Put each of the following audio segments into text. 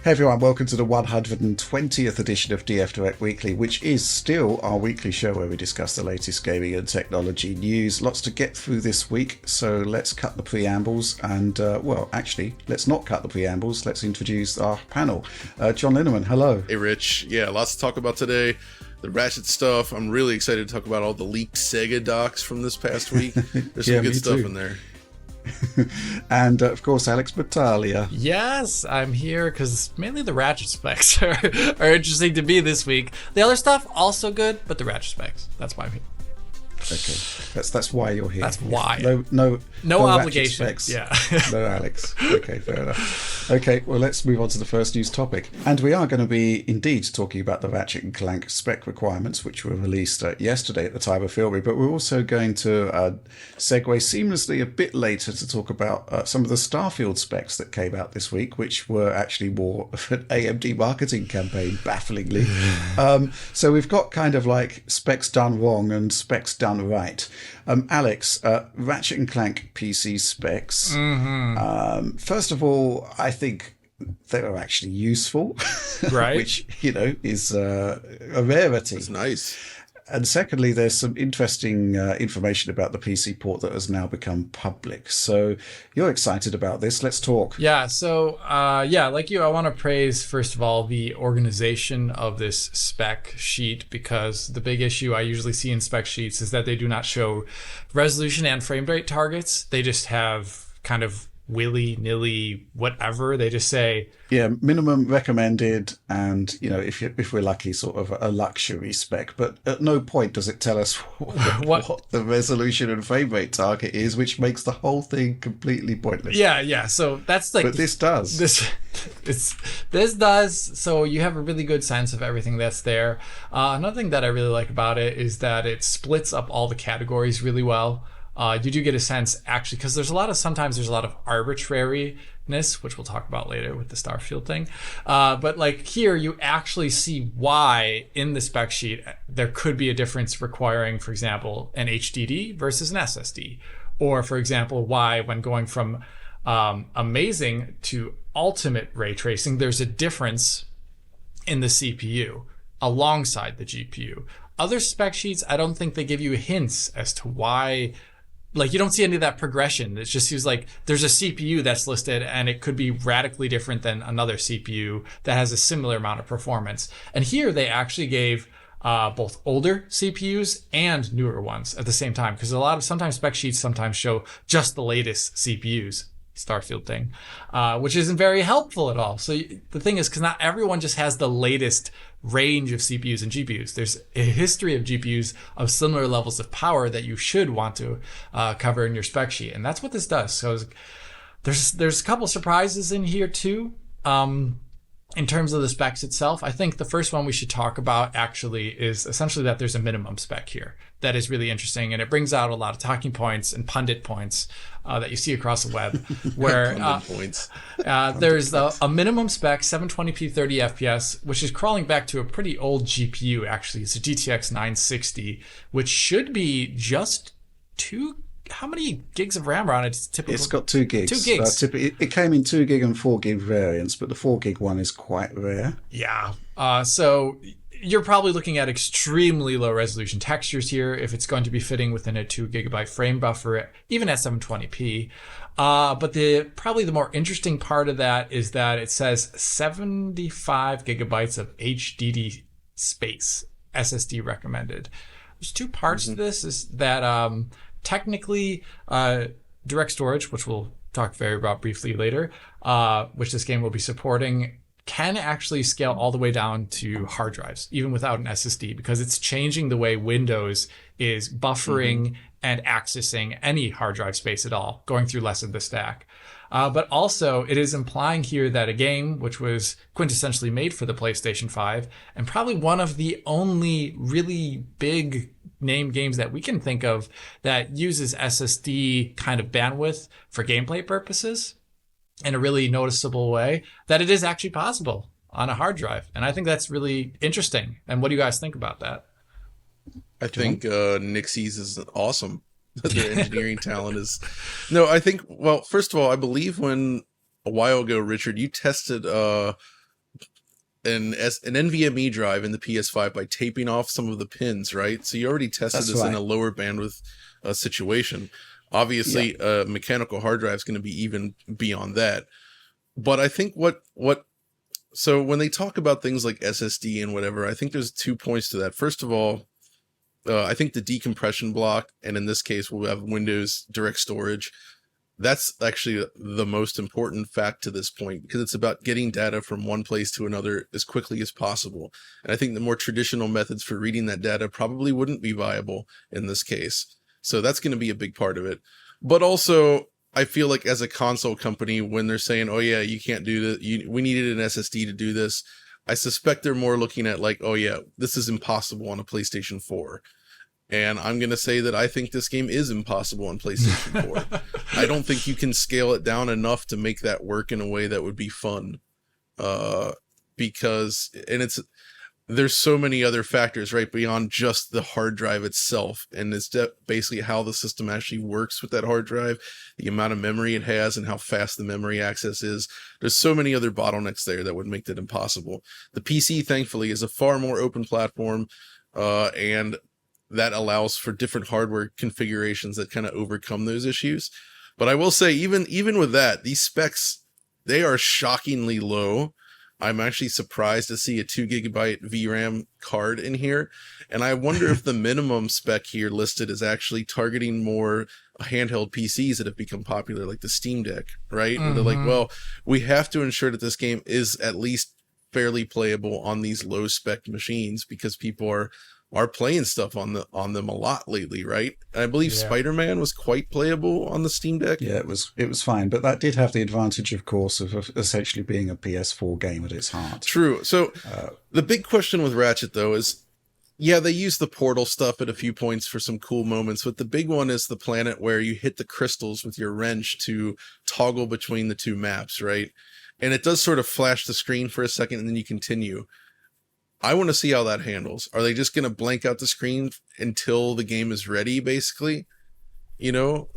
Hey everyone, welcome to the 120th edition of DF Direct Weekly, which is still our weekly show where we discuss the latest gaming and technology news. Lots to get through this week, so let's cut the preambles and, actually, let's not cut the preambles. Let's introduce our panel. John Linneman, hello. Hey Rich, yeah, lots to talk about today. The Ratchet stuff. I'm really excited to talk about all the leaked Sega docs from this past week. There's some good stuff in there. And of course, Alex Battaglia. Yes, I'm here because mainly the Ratchet specs are interesting to me this week. The other stuff also good, but the Ratchet specs. That's why I'm here. Okay, that's why you're here. That's why. No obligation. Specs. Yeah. No, Alex. Okay, fair enough. Okay, well, let's move on to the first news topic. And we are going to be indeed talking about the Ratchet and Clank spec requirements, which were released yesterday at the time of filming. But we're also going to segue seamlessly a bit later to talk about some of the Starfield specs that came out this week, which were actually more of an AMD marketing campaign, bafflingly. So we've got kind of like specs done wrong and specs done right. Alex, Ratchet and Clank PC specs. Mm-hmm. First of all, I think they are actually useful, right? Which, is a rarity. It's nice. And secondly, there's some interesting information about the PC port that has now become public. So you're excited about this. Let's talk. Yeah. So, like you, I want to praise, first of all, the organization of this spec sheet, because the big issue I usually see in spec sheets is that they do not show resolution and frame rate targets. They just have kind of willy-nilly whatever. They just say, minimum recommended, and if we're lucky, sort of a luxury spec, but at no point does it tell us what the resolution and frame rate target is, which makes the whole thing completely pointless. So that's like, but this does this does, so you have a really good sense of everything that's there. Another thing that I really like about it is that it splits up all the categories really well. You do get a sense, actually, because sometimes there's a lot of arbitrariness, which we'll talk about later with the Starfield thing. But like here, you actually see why in the spec sheet there could be a difference requiring, for example, an HDD versus an SSD. Or, for example, why when going from amazing to ultimate ray tracing, there's a difference in the CPU alongside the GPU. Other spec sheets, I don't think they give you hints as to why. Like, you don't see any of that progression. It just seems like there's a CPU that's listed and it could be radically different than another CPU that has a similar amount of performance. And here they actually gave both older CPUs and newer ones at the same time, because sometimes spec sheets sometimes show just the latest CPUs. Starfield thing, which isn't very helpful at all. So the thing is, because not everyone just has the latest range of CPUs and GPUs. There's a history of GPUs of similar levels of power that you should want to cover in your spec sheet, and that's what this does. So there's a couple surprises in here too. In terms of the specs itself, I think the first one we should talk about actually is essentially that there's a minimum spec here that is really interesting, and it brings out a lot of talking points and pundit points that you see across the web, where there's a minimum spec 720p 30 FPS, which is crawling back to a pretty old GPU. Actually, it's a GTX 960, which should be just how many gigs of RAM are on it? It's got 2 gigs. 2 gigs. It came in 2 gig and 4 gig variants, but the 4 gig one is quite rare. Yeah. So you're probably looking at extremely low resolution textures here if it's going to be fitting within a 2 gigabyte frame buffer, even at 720p. But probably the more interesting part of that is that it says 75 gigabytes of HDD space, SSD recommended. There's 2 parts to this. Is that technically, DirectStorage, which we'll talk about briefly later, which this game will be supporting, can actually scale all the way down to hard drives, even without an SSD, because it's changing the way Windows is buffering and accessing any hard drive space at all, going through less of the stack. But also, it is implying here that a game which was quintessentially made for the PlayStation 5, and probably one of the only really big name games that we can think of that uses SSD kind of bandwidth for gameplay purposes in a really noticeable way, that it is actually possible on a hard drive. And I think that's really interesting. And what do you guys think about that? I think Nixie's is awesome. Their engineering talent is... No, I think, well, first of all, I believe when a while ago, Richard, you tested an NVMe drive in the PS5 by taping off some of the pins, right? So you already tested this in a lower bandwidth situation. Obviously, a mechanical hard drive is going to be even beyond that. But I think so when they talk about things like SSD and whatever, I think there's 2 points to that. First of all, I think the decompression block, and in this case, we'll have Windows DirectStorage. That's actually the most important fact to this point, because it's about getting data from one place to another as quickly as possible. And I think the more traditional methods for reading that data probably wouldn't be viable in this case. So that's going to be a big part of it. But also, I feel like as a console company, when they're saying, oh yeah, you can't do this, we needed an SSD to do this, I suspect they're more looking at like, oh yeah, this is impossible on a PlayStation 4. And I'm going to say that I think this game is impossible on PlayStation 4. I don't think you can scale it down enough to make that work in a way that would be fun. Because there's so many other factors, right, beyond just the hard drive itself. And it's basically how the system actually works with that hard drive, the amount of memory it has, and how fast the memory access is. There's so many other bottlenecks there that would make that impossible. The PC, thankfully, is a far more open platform, and that allows for different hardware configurations that kind of overcome those issues. But I will say, even with that, these specs, they are shockingly low. I'm actually surprised to see a 2 gigabyte VRAM card in here. And I wonder if the minimum spec here listed is actually targeting more handheld PCs that have become popular, like the Steam Deck, right? Mm-hmm. And they're like, well, we have to ensure that this game is at least fairly playable on these low spec machines, because people are playing stuff on them a lot lately, right? And I believe Spider-Man was quite playable on the Steam Deck. Yeah, it was fine, but that did have the advantage, of course, of essentially being a PS4 game at its heart. True. So the big question with Ratchet, though, is, yeah, they use the portal stuff at a few points for some cool moments, but the big one is the planet where you hit the crystals with your wrench to toggle between the two maps, right? And it does sort of flash the screen for a second, and then you continue. I want to see how that handles. Are they just going to blank out the screen until the game is ready, basically? You know,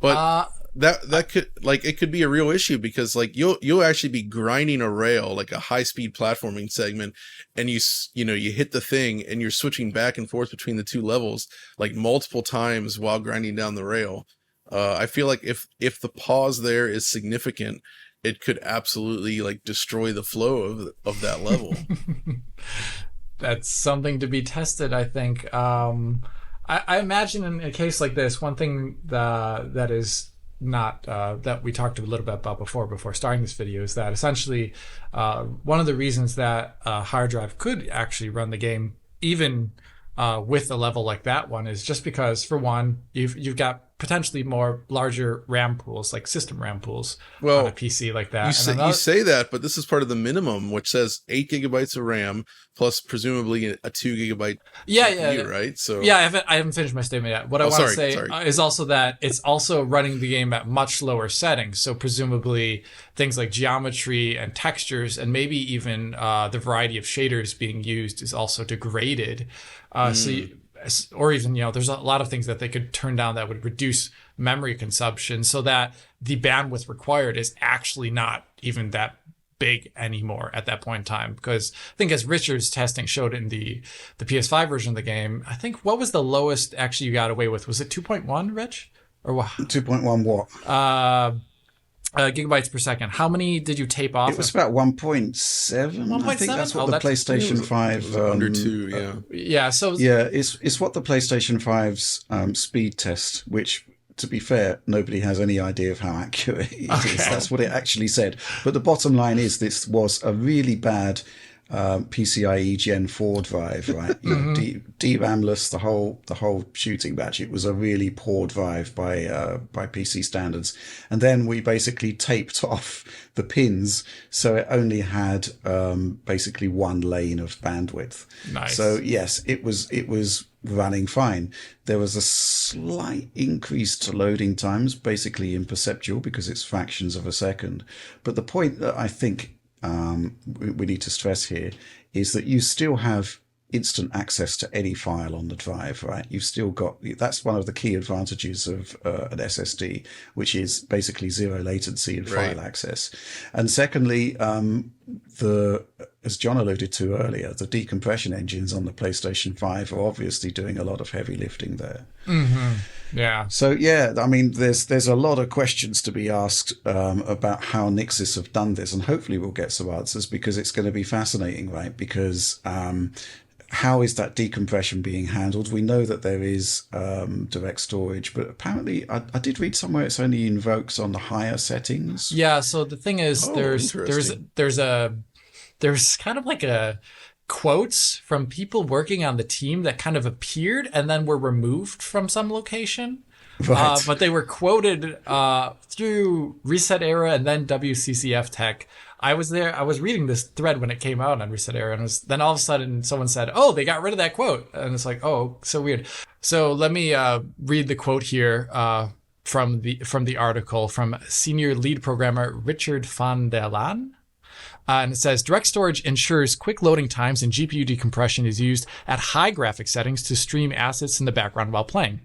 but that could, like, it could be a real issue, because like you'll actually be grinding a rail, like a high speed platforming segment, and you hit the thing and you're switching back and forth between the two levels like multiple times while grinding down the rail. I feel like if the pause there is significant, it could absolutely like destroy the flow of that level. That's something to be tested, I think. I imagine in a case like this, one thing that is not that we talked a little bit about before starting this video is that essentially one of the reasons that a hard drive could actually run the game even with a level like that one is just because, for one, you've got potentially more larger RAM pools, like system RAM pools, on a PC like that. You say that, but this is part of the minimum, which says 8 gigabytes of RAM plus presumably a 2 gigabyte CPU, right? So I haven't finished my statement yet. What I want to say is also that it's also running the game at much lower settings. So presumably things like geometry and textures, and maybe even the variety of shaders being used is also degraded. Or even, there's a lot of things that they could turn down that would reduce memory consumption, so that the bandwidth required is actually not even that big anymore at that point in time. Because I think, as Richard's testing showed in the PS5 version of the game, I think, what was the lowest actually you got away with? Was it 2.1, Rich? Or what? 2.1 what? Gigabytes per second. How many did you tape off? It was about 1.7. I think that's what the PlayStation 5 under 2. It's what the PlayStation 5's speed test, which, to be fair, nobody has any idea of how accurate it is. That's what it actually said. But the bottom line is, this was a really bad PCIe Gen 4 drive, right? DRAMless, the whole shooting batch. It was a really poor drive by PC standards. And then we basically taped off the pins, so it only had basically one lane of bandwidth. Nice. So yes, it was running fine. There was a slight increase to loading times, basically imperceptible because it's fractions of a second. But the point that I think we need to stress here is that you still have instant access to any file on the drive, right? You've still got, that's one of the key advantages of an SSD, which is basically zero latency in file access. And secondly, as John alluded to earlier, the decompression engines on the PlayStation 5 are obviously doing a lot of heavy lifting there. Yeah. So yeah, I mean, there's a lot of questions to be asked about how Nixis have done this, and hopefully we'll get some answers, because it's going to be fascinating, right? Because how is that decompression being handled? We know that there is DirectStorage, but apparently I did read somewhere it's only invokes on the higher settings. Yeah. So the thing is, there's kind of like a quotes from people working on the team that kind of appeared and then were removed from some location. Right. But they were quoted through Reset Era and then WCCF Tech. I was there. I was reading this thread when it came out on Reset Era, and then all of a sudden someone said, "Oh, they got rid of that quote," and it's like, "Oh, so weird." So let me read the quote here from the article from senior lead programmer Richard van der Laan. And it says, DirectStorage ensures quick loading times and GPU decompression is used at high graphic settings to stream assets in the background while playing.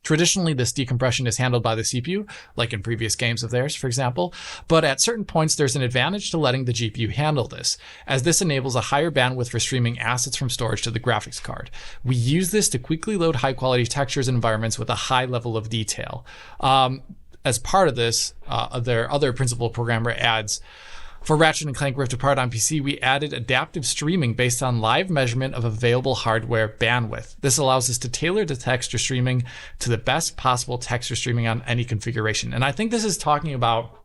Traditionally, this decompression is handled by the CPU, like in previous games of theirs, for example, but at certain points there's an advantage to letting the GPU handle this, as this enables a higher bandwidth for streaming assets from storage to the graphics card. We use this to quickly load high-quality textures and environments with a high level of detail. As part of this, their other principal programmer adds, for Ratchet and Clank Rift Apart on PC, we added adaptive streaming based on live measurement of available hardware bandwidth. This allows us to tailor the texture streaming to the best possible texture streaming on any configuration. And I think this is talking about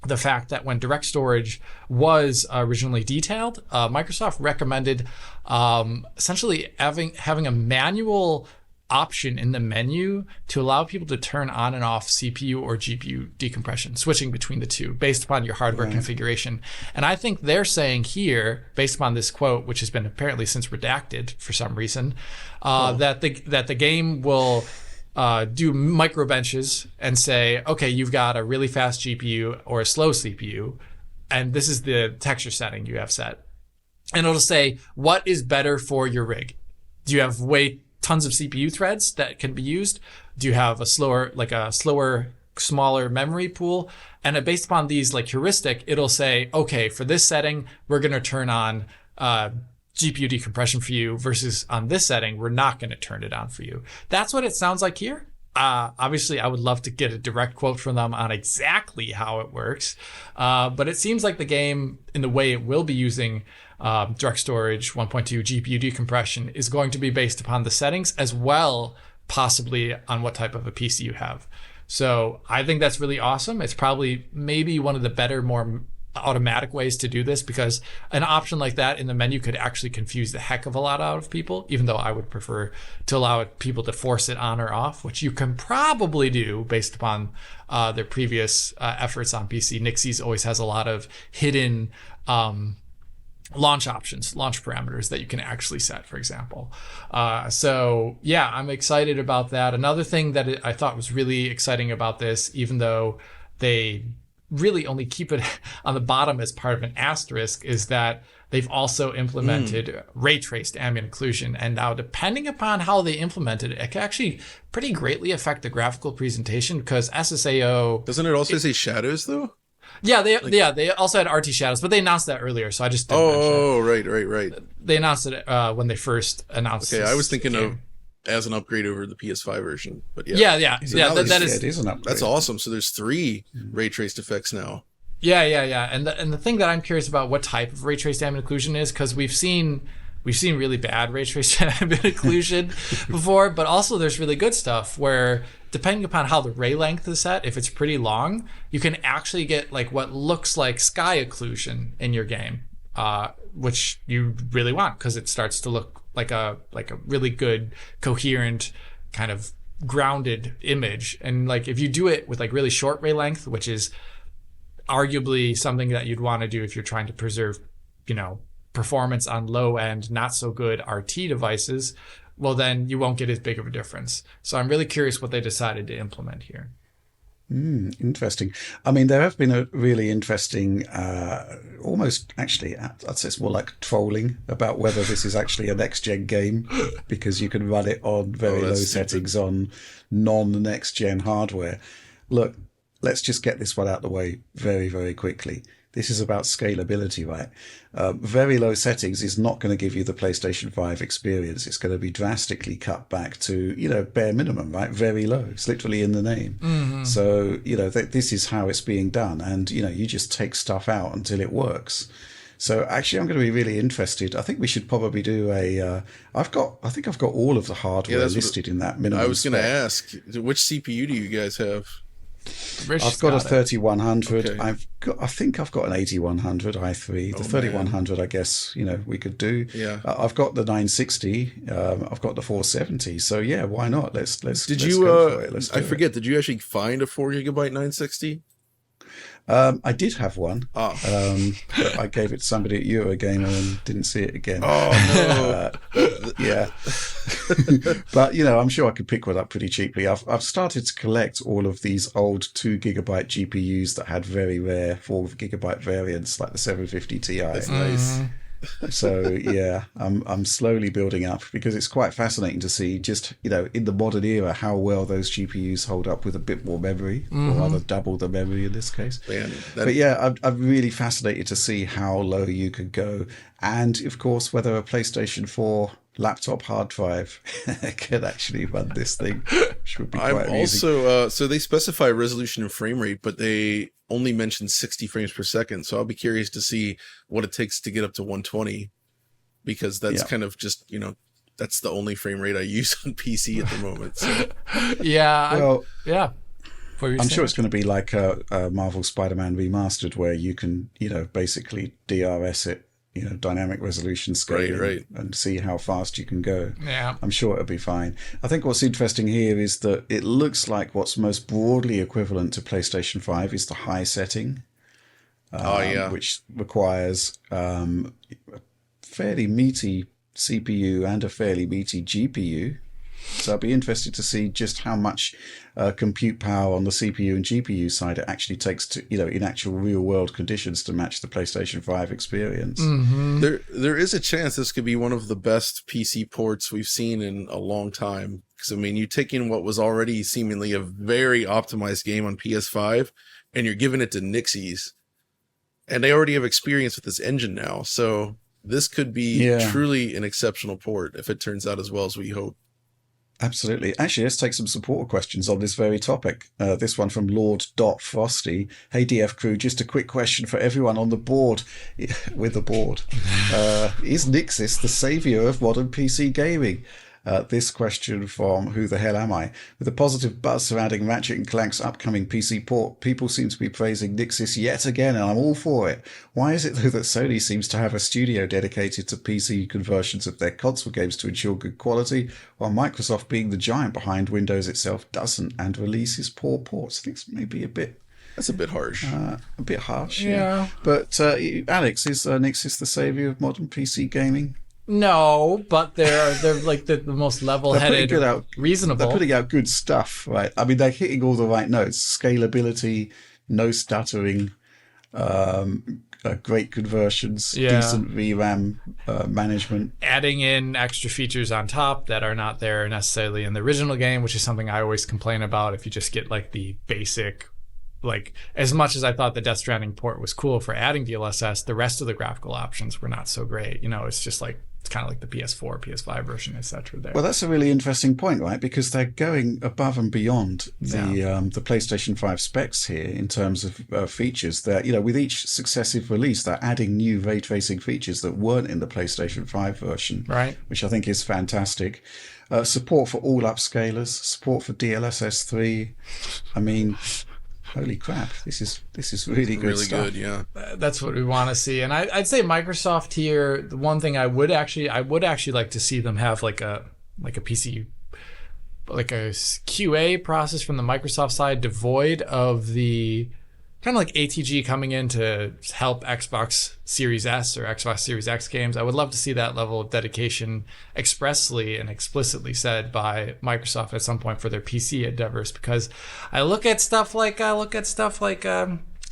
the fact that when DirectStorage was originally detailed, Microsoft recommended essentially having a manual option in the menu to allow people to turn on and off CPU or GPU decompression, switching between the two based upon your hardware configuration. And I think they're saying here, based upon this quote, which has been apparently since redacted for some reason, that the game will do micro benches and say, okay, you've got a really fast GPU or a slow CPU, and this is the texture setting you have set. And it'll say, what is better for your rig? Do you have tons of CPU threads that can be used? Do you have a slower, smaller memory pool? And based upon these heuristic, it'll say, okay, for this setting, we're going to turn on GPU decompression for you, versus on this setting, we're not going to turn it on for you. That's what it sounds like here. Obviously, I would love to get a direct quote from them on exactly how it works. But it seems like the game, in the way it will be using DirectStorage 1.2 GPU decompression, is going to be based upon the settings, as well possibly on what type of a PC you have. So I think that's really awesome. It's probably maybe one of the better, more automatic ways to do this, because an option like that in the menu could actually confuse the heck of a lot out of people, even though I would prefer to allow people to force it on or off, which you can probably do based upon their previous efforts on PC. Nixie's always has a lot of hidden launch options, launch parameters that you can actually set, for example. So yeah, I'm excited about that. Another thing that I thought was really exciting about this, even though they really only keep it on the bottom as part of an asterisk, is that they've also implemented ray traced ambient occlusion. And now, depending upon how they implement it, it can actually pretty greatly affect the graphical presentation, because SSAO... Doesn't it also say shadows, though? Yeah, they also had RT shadows, but they announced that earlier, so I just didn't mention it. Right. They announced it when they first announced it. Okay, I was thinking of as an upgrade over the PS5 version, but yeah. So that is an upgrade. That's awesome. So there's 3 ray traced effects now. Yeah. And the thing that I'm curious about, what type of ray traced ambient occlusion is, because we've seen really bad ray traced ambient occlusion before, but also there's really good stuff where, depending upon how the ray length is set, if it's pretty long, you can actually get what looks like sky occlusion in your game, which you really want, because it starts to look like a really good, coherent, kind of grounded image. And if you do it with really short ray length, which is arguably something that you'd want to do if you're trying to preserve, performance on low end, not so good RT devices, well, then you won't get as big of a difference. So I'm really curious what they decided to implement here. Interesting. I mean, there have been a really interesting, almost actually, I'd say it's more like trolling about whether this is actually a next-gen game because you can run it on very low settings on non-next-gen hardware. Look, let's just get this one out of the way very, very quickly. This is about scalability, right? Very low settings is not going to give you the PlayStation 5 experience. It's going to be drastically cut back to, bare minimum, right? Very low. It's literally in the name. Mm-hmm. So, this is how it's being done. And, you just take stuff out until it works. So actually, I'm going to be really interested. I think we should probably do I think I've got all of the hardware listed in that minimum. I was going to ask, which CPU do you guys have? I've got a 3100. Okay. I think I've got an 8100 i3. The 3100, I guess we could do. Yeah. I've got the 960. I've got the 470. So yeah, why not? Let's go for it. I forget. Did you actually find a 4GB 960? I did have one. But I gave it to somebody at Eurogamer and didn't see it again. Oh no! Yeah, but I'm sure I could pick one up pretty cheaply. I've started to collect all of these old 2GB GPUs that had very rare 4GB variants, like the 750 Ti. That's nice. So yeah, I'm slowly building up because it's quite fascinating to see just in the modern era how well those GPUs hold up with a bit more memory, or rather double the memory in this case. But yeah, I'm really fascinated to see how low you could go, and of course whether a PlayStation 4 laptop hard drive can actually run this thing, which would be quite amazing. Also, so they specify resolution and frame rate, but they only mention 60 frames per second. So I'll be curious to see what it takes to get up to 120, because that's kind of just, that's the only frame rate I use on PC at the moment. So. Yeah. Well, yeah. I'm sure it's going to be like a Marvel Spider-Man remastered where you can, basically DRS it, dynamic resolution scaling, and see how fast you can go. Yeah. I'm sure it'll be fine. I think what's interesting here is that it looks like what's most broadly equivalent to PlayStation 5 is the high setting, which requires a fairly meaty CPU and a fairly meaty GPU. So I'd be interested to see just how much compute power on the CPU and GPU side it actually takes to, in actual real world conditions to match the PlayStation 5 experience. Mm-hmm. There is a chance this could be one of the best PC ports we've seen in a long time. Because, you take in what was already seemingly a very optimized game on PS5, and you're giving it to Nixies. And they already have experience with this engine now. So this could be truly an exceptional port if it turns out as well as we hope. Absolutely. Actually, let's take some supporter questions on this very topic. This one from Lord Frosty. Hey, DF crew, just a quick question for everyone on the board. With the board. Is Nixis the saviour of modern PC gaming? This question from Who the Hell Am I? With the positive buzz surrounding Ratchet and Clank's upcoming PC port, people seem to be praising Nixis yet again, and I'm all for it. Why is it, though, that Sony seems to have a studio dedicated to PC conversions of their console games to ensure good quality, while Microsoft, being the giant behind Windows itself, doesn't and releases poor ports? I think it's maybe a bit... That's a bit harsh. A bit harsh, yeah. But, Alex, is Nixis the saviour of modern PC gaming? No, but they're like the most level-headed, reasonable. They're putting out good stuff, right? They're hitting all the right notes: scalability, no stuttering, great conversions, decent VRAM management, adding in extra features on top that are not there necessarily in the original game, which is something I always complain about. If you just get like the basic. Like, as much as I thought the Death Stranding port was cool for adding DLSS, the rest of the graphical options were not so great. It's just like, it's kind of like the PS4, PS5 version, etc. there. Well, that's a really interesting point, right? Because they're going above and beyond the PlayStation 5 specs here in terms of features. That with each successive release, they're adding new ray tracing features that weren't in the PlayStation 5 version, right? Which I think is fantastic. Support for all upscalers, support for DLSS 3. Holy crap! This is really good stuff. Good, yeah. That's what we want to see, and I'd say Microsoft here. The one thing I would actually like to see them have like a PC, like a QA process from the Microsoft side, devoid of the kind of like ATG coming in to help Xbox Series S or Xbox Series X games. I would love to see that level of dedication expressly and explicitly said by Microsoft at some point for their PC endeavors, because I look at stuff like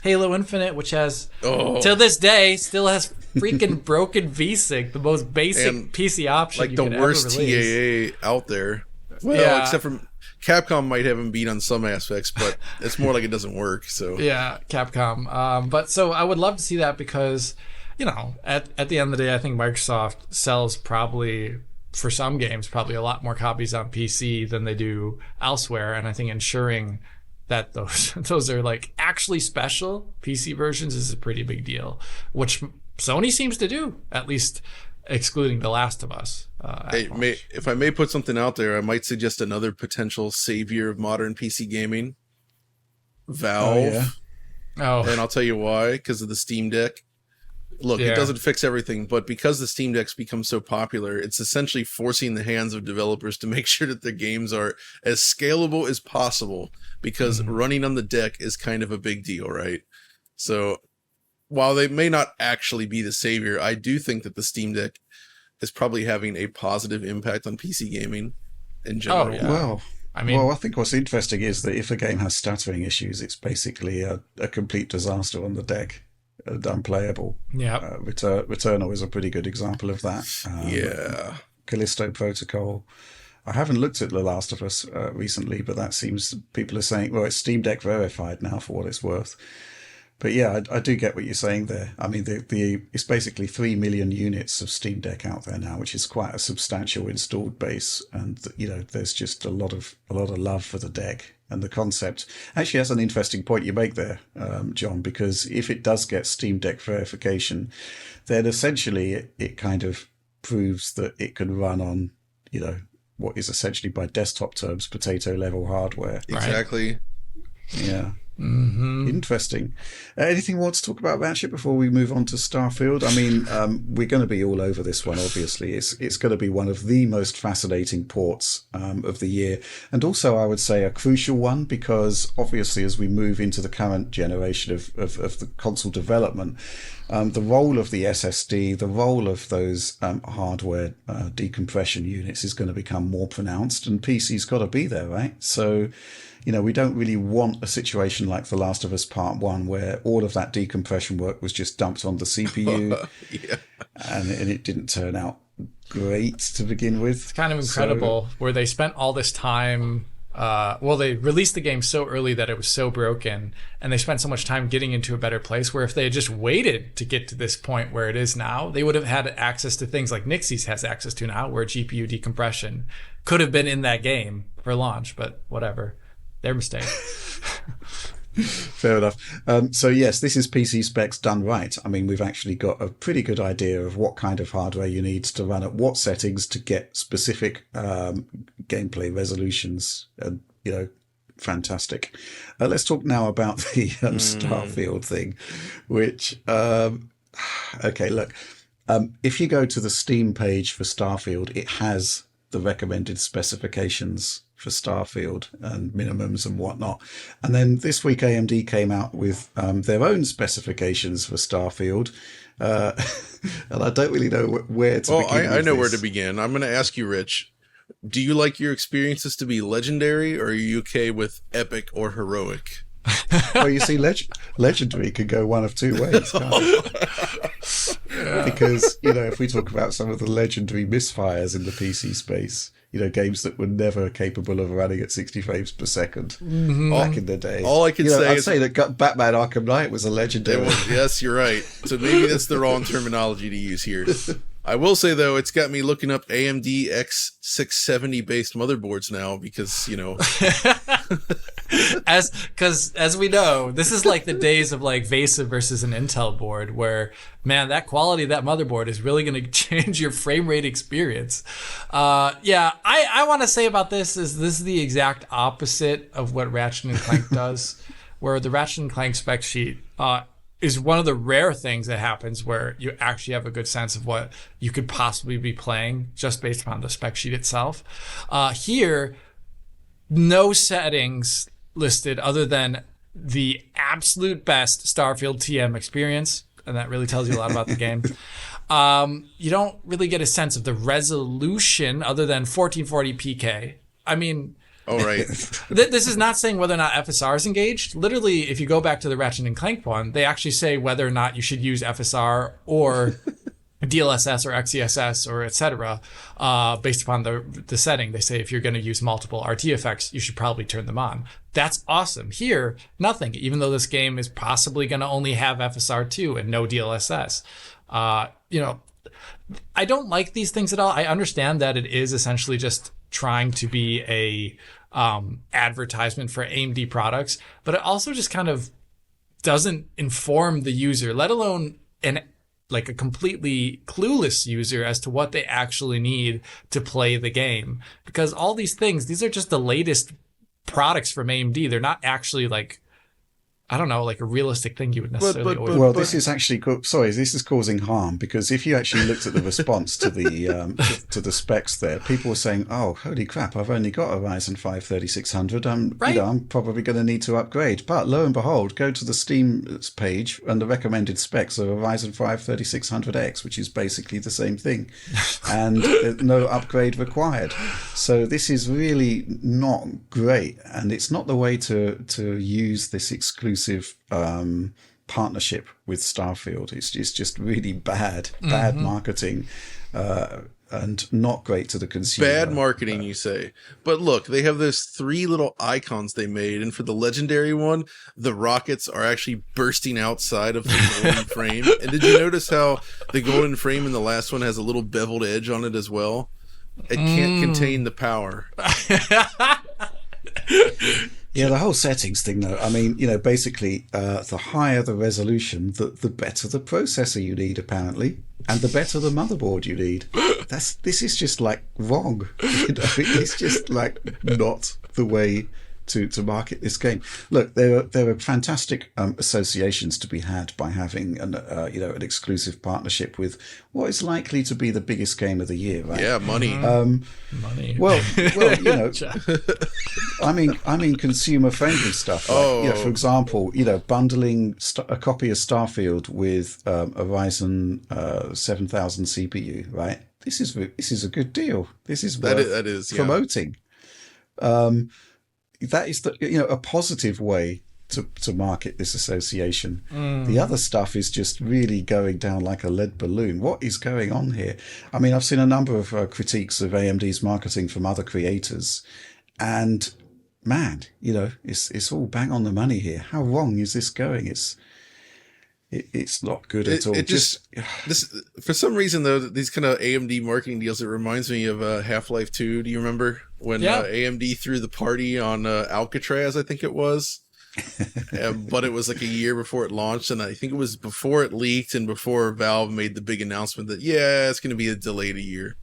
Halo Infinite, which has till this day still has freaking broken VSync, the most basic and PC option, like you the could worst ever release. TAA out there. Well, except for Capcom might have him beat on some aspects, but it's more like it doesn't work. So yeah, Capcom. But so I would love to see that, because at the end of the day, I think Microsoft sells probably, for some games, probably a lot more copies on PC than they do elsewhere, and I think ensuring that those are like actually special PC versions is a pretty big deal, which Sony seems to do, at least excluding The Last of Us. If I may put something out there, I might suggest another potential savior of modern PC gaming, Valve. And I'll tell you why, because of the Steam Deck. Look, it doesn't fix everything, but because the Steam Deck's become so popular, it's essentially forcing the hands of developers to make sure that their games are as scalable as possible, because running on the deck is kind of a big deal, right? So while they may not actually be the savior, I do think that the Steam Deck is probably having a positive impact on PC gaming in general. Oh, yeah. Well, I think what's interesting is that if a game has stuttering issues, it's basically a complete disaster on the deck. Unplayable. Yeah. Returnal is a pretty good example of that. Callisto Protocol. I haven't looked at The Last of Us recently, but that seems, people are saying, well, it's Steam Deck verified now for what it's worth. But yeah, I do get what you're saying there. I mean, it's basically 3 million units of Steam Deck out there now, which is quite a substantial installed base, and there's just a lot of love for the deck and the concept. Actually, that's an interesting point you make there, John, because if it does get Steam Deck verification, then essentially it kind of proves that it can run on what is essentially, by desktop terms, potato level hardware. Exactly. Yeah. Mm-hmm. Interesting. Anything you want to talk about Ratchet before we move on to Starfield? I mean, we're going to be all over this one, obviously. It's going to be one of the most fascinating ports of the year. And also, I would say, a crucial one, because obviously, as we move into the current generation of the console development, the role of the SSD, the role of those hardware decompression units is going to become more pronounced, and PC's got to be there, right? So, we don't really want a situation like The Last of Us Part 1 where all of that decompression work was just dumped on the CPU and it didn't turn out great to begin with. It's kind of incredible where they spent all this time. They released the game so early that it was so broken, and they spent so much time getting into a better place, where if they had just waited to get to this point where it is now, they would have had access to things like Nixie's has access to now, where GPU decompression could have been in that game for launch, but whatever. Their mistake. Fair enough. So yes, this is PC specs done right. I mean, we've actually got a pretty good idea of what kind of hardware you need to run at what settings to get specific gameplay resolutions. And fantastic. Let's talk now about the Starfield thing, which okay, look. If you go to the Steam page for Starfield, it has the recommended specifications for Starfield and minimums and whatnot. And then this week AMD came out with their own specifications for Starfield. And I don't really know where to begin. I know where to begin. I'm going to ask you, Rich, do you like your experiences to be legendary, or are you okay with epic or heroic? Well, you see, legendary could go one of two ways, can't it? Because, if we talk about some of the legendary misfires in the PC space, games that were never capable of running at 60 frames per second back in the day. All I can say I'd say that Batman Arkham Knight was a legendary. Yes, you're right. So maybe that's the wrong terminology to use here. I will say, though, it's got me looking up AMD X670 based motherboards now, because, as we know, this is like the days of like VESA versus an Intel board, where, man, that quality of that motherboard is really going to change your frame rate experience. I want to say about this is the exact opposite of what Ratchet and Clank does, where the Ratchet and Clank spec sheet is one of the rare things that happens where you actually have a good sense of what you could possibly be playing just based upon the spec sheet itself. Here, no settings listed other than the absolute best Starfield TM experience, and that really tells you a lot about the game. You don't really get a sense of the resolution other than 1440 PK. I mean, oh, right. This is not saying whether or not FSR is engaged. Literally, if you go back to the Ratchet and Clank one, they actually say whether or not you should use FSR or DLSS or XeSS or etc. Based upon the setting. They say if you're going to use multiple RT effects, you should probably turn them on. That's awesome. Here, nothing, even though this game is possibly going to only have FSR2 and no DLSS. I don't like these things at all. I understand that it is essentially just trying to be a advertisement for AMD products, but it also just kind of doesn't inform the user, let alone a completely clueless user as to what they actually need to play the game. Because all these things, these are just the latest products from AMD. They're not actually a realistic thing you would necessarily Well, this is actually this is causing harm, because if you actually looked at the response to the to the specs there, people were saying, "Oh, holy crap! I've only got a Ryzen 5 3600. I'm probably going to need to upgrade." But lo and behold, go to the Steam page, and the recommended specs are a Ryzen 5 3600X, which is basically the same thing, and no upgrade required. So this is really not great, and it's not the way to use this exclusive partnership with Starfield. It's just really bad marketing, and not great to the consumer. Bad marketing, you say. But look, they have those 3 little icons they made, and for the legendary one, the rockets are actually bursting outside of the golden frame. And did you notice how the golden frame in the last one has a little beveled edge on it as well? It can't contain the power. Yeah, the whole settings thing, though. I mean, basically, the higher the resolution, the better the processor you need, apparently, and the better the motherboard you need. This is just wrong. It's just not the way to market this game. Look, there are fantastic associations to be had by having an exclusive partnership with what is likely to be the biggest game of the year, right? Yeah, money. Money. Well, I mean consumer friendly stuff. For example, bundling a copy of Starfield with a Ryzen 7000 CPU, right? This is a good deal. This is worth that is promoting. That is a positive way to market this association. The other stuff is just really going down like a lead balloon. What is going on here? I mean, I've seen a number of critiques of AMD's marketing from other creators, and man, it's all bang on the money here. How wrong is this going? It's not good at all. This for some reason though, these kind of AMD marketing deals, it reminds me of Half-Life 2. Do you remember when AMD threw the party on Alcatraz? I think it was, but it was like a year before it launched, and I think it was before it leaked and before Valve made the big announcement that it's going to be delayed a year.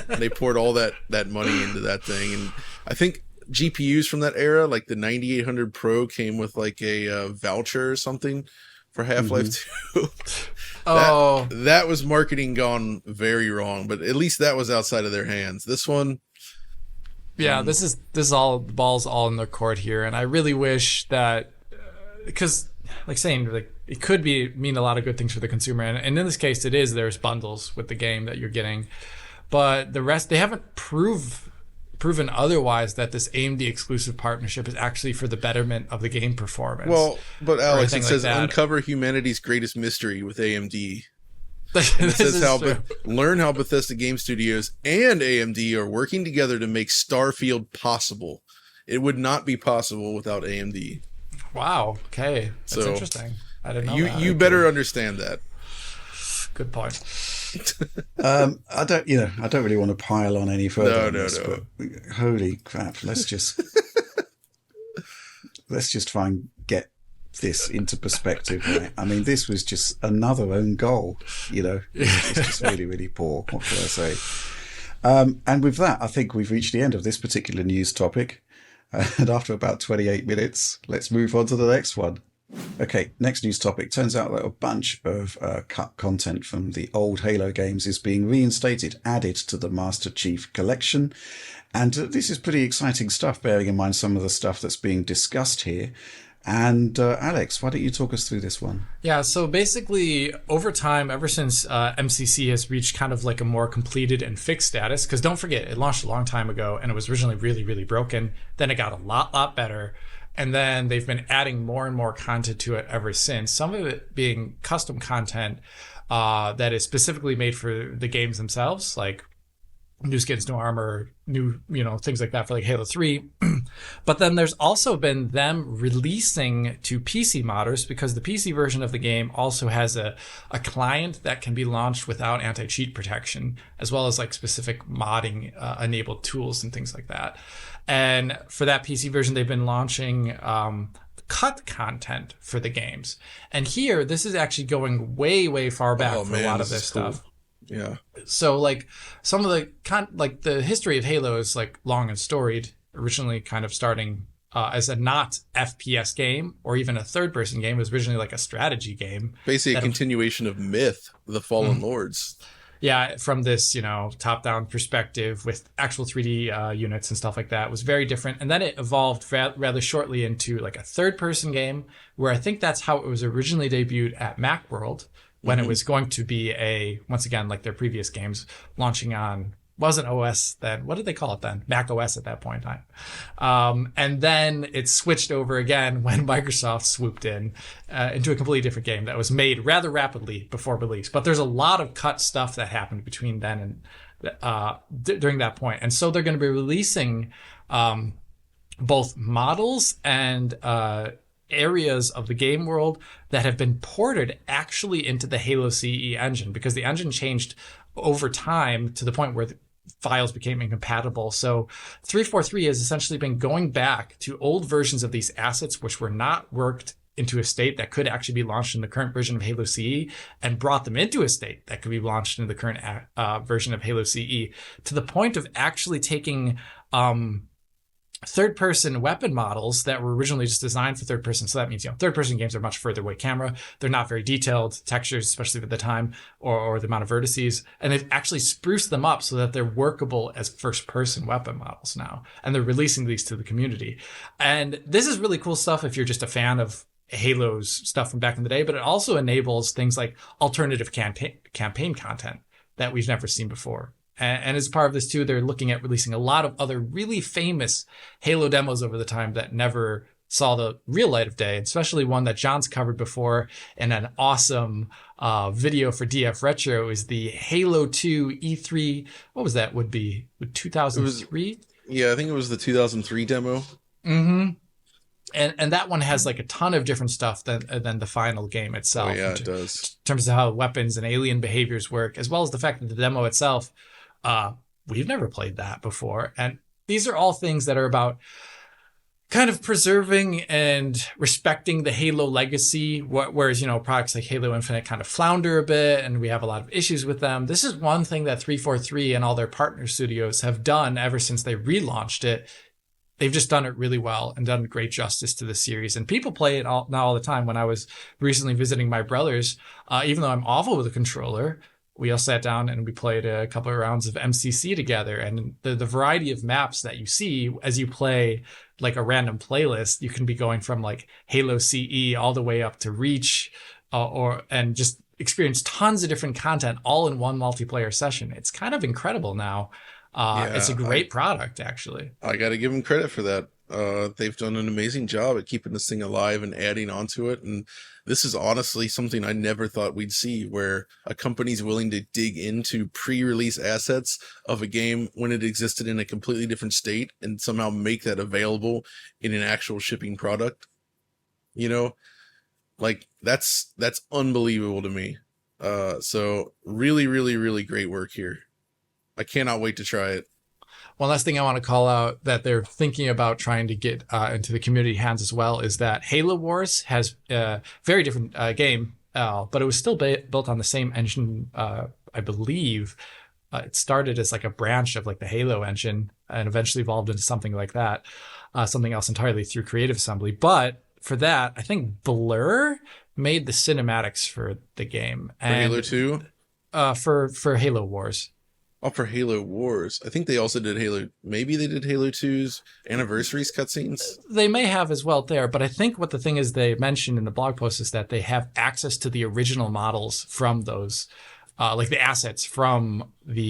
They poured all that money into that thing, and I think GPUs from that era, like the 9800 Pro, came with like a voucher or something for Half-Life 2. That was marketing gone very wrong, but at least that was outside of their hands. This one, this is all, the ball's all in their court here, and I really wish that, because it could mean a lot of good things for the consumer, and in this case there's bundles with the game that you're getting, but the rest, they haven't proven otherwise that this AMD exclusive partnership is actually for the betterment of the game performance. Well, but Alex, it says uncover humanity's greatest mystery with AMD. It says learn how Bethesda Game Studios and AMD are working together to make Starfield possible. It would not be possible without AMD. Wow. Okay, that's interesting. I didn't know you better understand that. Good point. I don't really want to pile on any further. No. But holy crap! Let's just try and get this into perspective. Right? I mean, this was just another own goal. It's just really, really poor. What can I say? And with that, I think we've reached the end of this particular news topic. And after about 28 minutes, let's move on to the next one. Okay, next news topic. Turns out that a bunch of cut content from the old Halo games is being reinstated, added to the Master Chief Collection. And this is pretty exciting stuff, bearing in mind some of the stuff that's being discussed here. And Alex, why don't you talk us through this one? Yeah, so basically, over time, ever since MCC has reached kind of like a more completed and fixed status, because don't forget, it launched a long time ago, and it was originally really, really broken. Then it got a lot better. And then they've been adding more and more content to it ever since. Some of it being custom content that is specifically made for the games themselves, like new skins, new armor, new, things like that for like Halo 3. But then there's also been them releasing to PC modders, because the PC version of the game also has a client that can be launched without anti-cheat protection, as well as like specific modding enabled tools and things like that. And for that PC version, they've been launching cut content for the games. And here, this is actually going way far back for a lot of this stuff. Yeah. So like some of the history of Halo is like long and storied, originally kind of starting as a not FPS game or even a third person game. It was originally like a strategy game. Basically a continuation of Myth, the Fallen Lords. Yeah, from this, top-down perspective with actual 3D units and stuff like that. It was very different. And then it evolved rather shortly into like a third-person game, where I think that's how it was originally debuted at Macworld, when it was going to be once again, like their previous games, launching on, wasn't OS then, what did they call it then? Mac OS at that point in time. And then it switched over again when Microsoft swooped in into a completely different game that was made rather rapidly before release. But there's a lot of cut stuff that happened between then and during that point. And so they're going to be releasing both models and areas of the game world that have been ported actually into the Halo CE engine, because the engine changed over time to the point where the files became incompatible. So 343 has essentially been going back to old versions of these assets, which were not worked into a state that could actually be launched in the current version of Halo CE, and brought them into a state that could be launched in the current version of Halo CE, to the point of actually taking third-person weapon models that were originally just designed for third-person. So that means, third-person games are much further away camera. They're not very detailed textures, especially at the time, or the amount of vertices. And they've actually spruced them up so that they're workable as first-person weapon models now. And they're releasing these to the community. And this is really cool stuff if you're just a fan of Halo's stuff from back in the day, but it also enables things like alternative campaign content that we've never seen before. And as part of this too, they're looking at releasing a lot of other really famous Halo demos over the time that never saw the real light of day, especially one that John's covered before in an awesome video for DF Retro, is the Halo 2 E3. What was that? Would be 2003? Yeah, I think it was the 2003 demo. Mm-hmm. And that one has like a ton of different stuff than the final game itself. Oh, yeah, it does. In terms of how weapons and alien behaviors work, as well as the fact that the demo itself, we've never played that before. And these are all things that are about kind of preserving and respecting the Halo legacy, whereas, products like Halo Infinite kind of flounder a bit, and we have a lot of issues with them. This is one thing that 343 and all their partner studios have done ever since they relaunched it. They've just done it really well and done great justice to the series. And people play it now all the time. When I was recently visiting my brothers, even though I'm awful with a controller, we all sat down and we played a couple of rounds of MCC together. And the variety of maps that you see as you play like a random playlist, you can be going from like Halo CE all the way up to Reach, and just experience tons of different content all in one multiplayer session. It's kind of incredible now. It's a great product, actually. I got to give them credit for that. They've done an amazing job at keeping this thing alive and adding onto it. And this is honestly something I never thought we'd see, where a company's willing to dig into pre-release assets of a game when it existed in a completely different state and somehow make that available in an actual shipping product. Like that's unbelievable to me. So really, really, really great work here. I cannot wait to try it. One last thing I want to call out that they're thinking about trying to get into the community hands as well is that Halo Wars has a very different game, but it was still built on the same engine, I believe. It started as like a branch of like the Halo engine and eventually evolved into something like that, something else entirely through Creative Assembly. But for that, I think Blur made the cinematics for the game. For Halo 2? For Halo Wars. Oh, for Halo Wars. I think they also did Halo. Maybe they did Halo 2's anniversaries cutscenes. They may have as well there, but I think what the thing is they mentioned in the blog post is that they have access to the original models from those, like the assets from the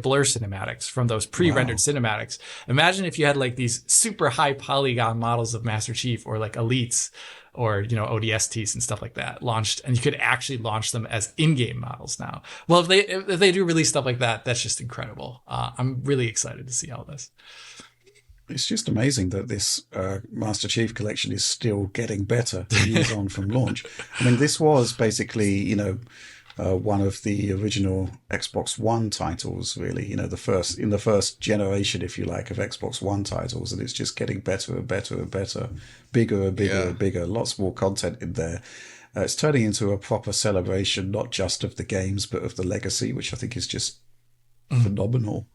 Blur cinematics, from those pre-rendered cinematics. Imagine if you had like these super high polygon models of Master Chief or like elites or, you know, ODSTs and stuff like that launched, and you could actually launch them as in-game models now. Well, if they do release stuff like that, that's just incredible. I'm really excited to see all this. It's just amazing that this Master Chief collection is still getting better years on from launch. I mean, this was basically, you know, one of the original Xbox One titles, really, you know, the first generation, if you like, of Xbox One titles, and it's just getting better and better and better, bigger and bigger and bigger, lots more content in there. It's turning into a proper celebration, not just of the games, but of the legacy, which I think is just phenomenal.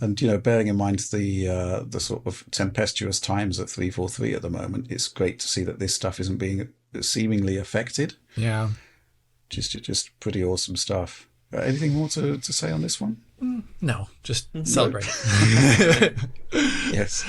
And, you know, bearing in mind the sort of tempestuous times at 343 at the moment, it's great to see that this stuff isn't being seemingly affected. Yeah. Just pretty awesome stuff. Anything more to say on this one? No, just celebrate. Yes,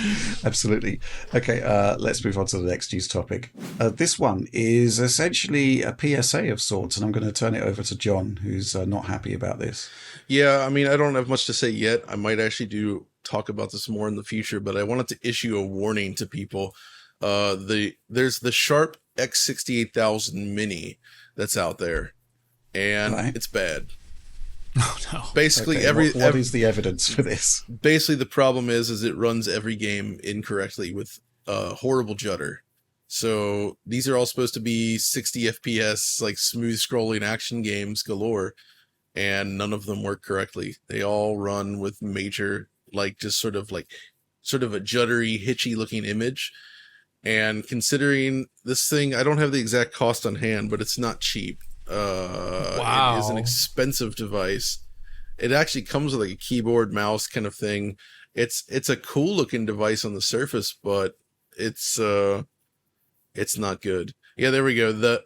absolutely. Okay, let's move on to the next news topic. This one is essentially a PSA of sorts, and I'm going to turn it over to John, who's not happy about this. Yeah, I mean, I don't have much to say yet. I might actually talk about this more in the future, but I wanted to issue a warning to people. There's the Sharp X68000 Mini that's out there, and it's bad. Oh no! Basically, what is the evidence for this? Basically, the problem is it runs every game incorrectly with horrible judder. So these are all supposed to be 60 FPS, like smooth scrolling action games galore, and none of them work correctly. They all run with major, like just sort of a juddery, hitchy looking image. And considering this thing, I don't have the exact cost on hand, but it's not cheap. Wow. It is an expensive device. It actually comes with like a keyboard, mouse kind of thing. It's a cool looking device on the surface, but it's not good. Yeah, there we go. The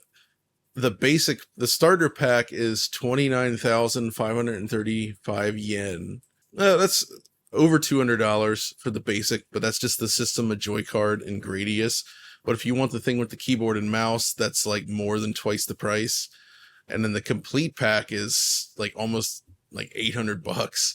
starter pack is 29,535 yen. That's over $200 for the basic, but that's just the system, a joy card, and Gradius. But if you want the thing with the keyboard and mouse, that's like more than twice the price. And then the complete pack is like almost like $800.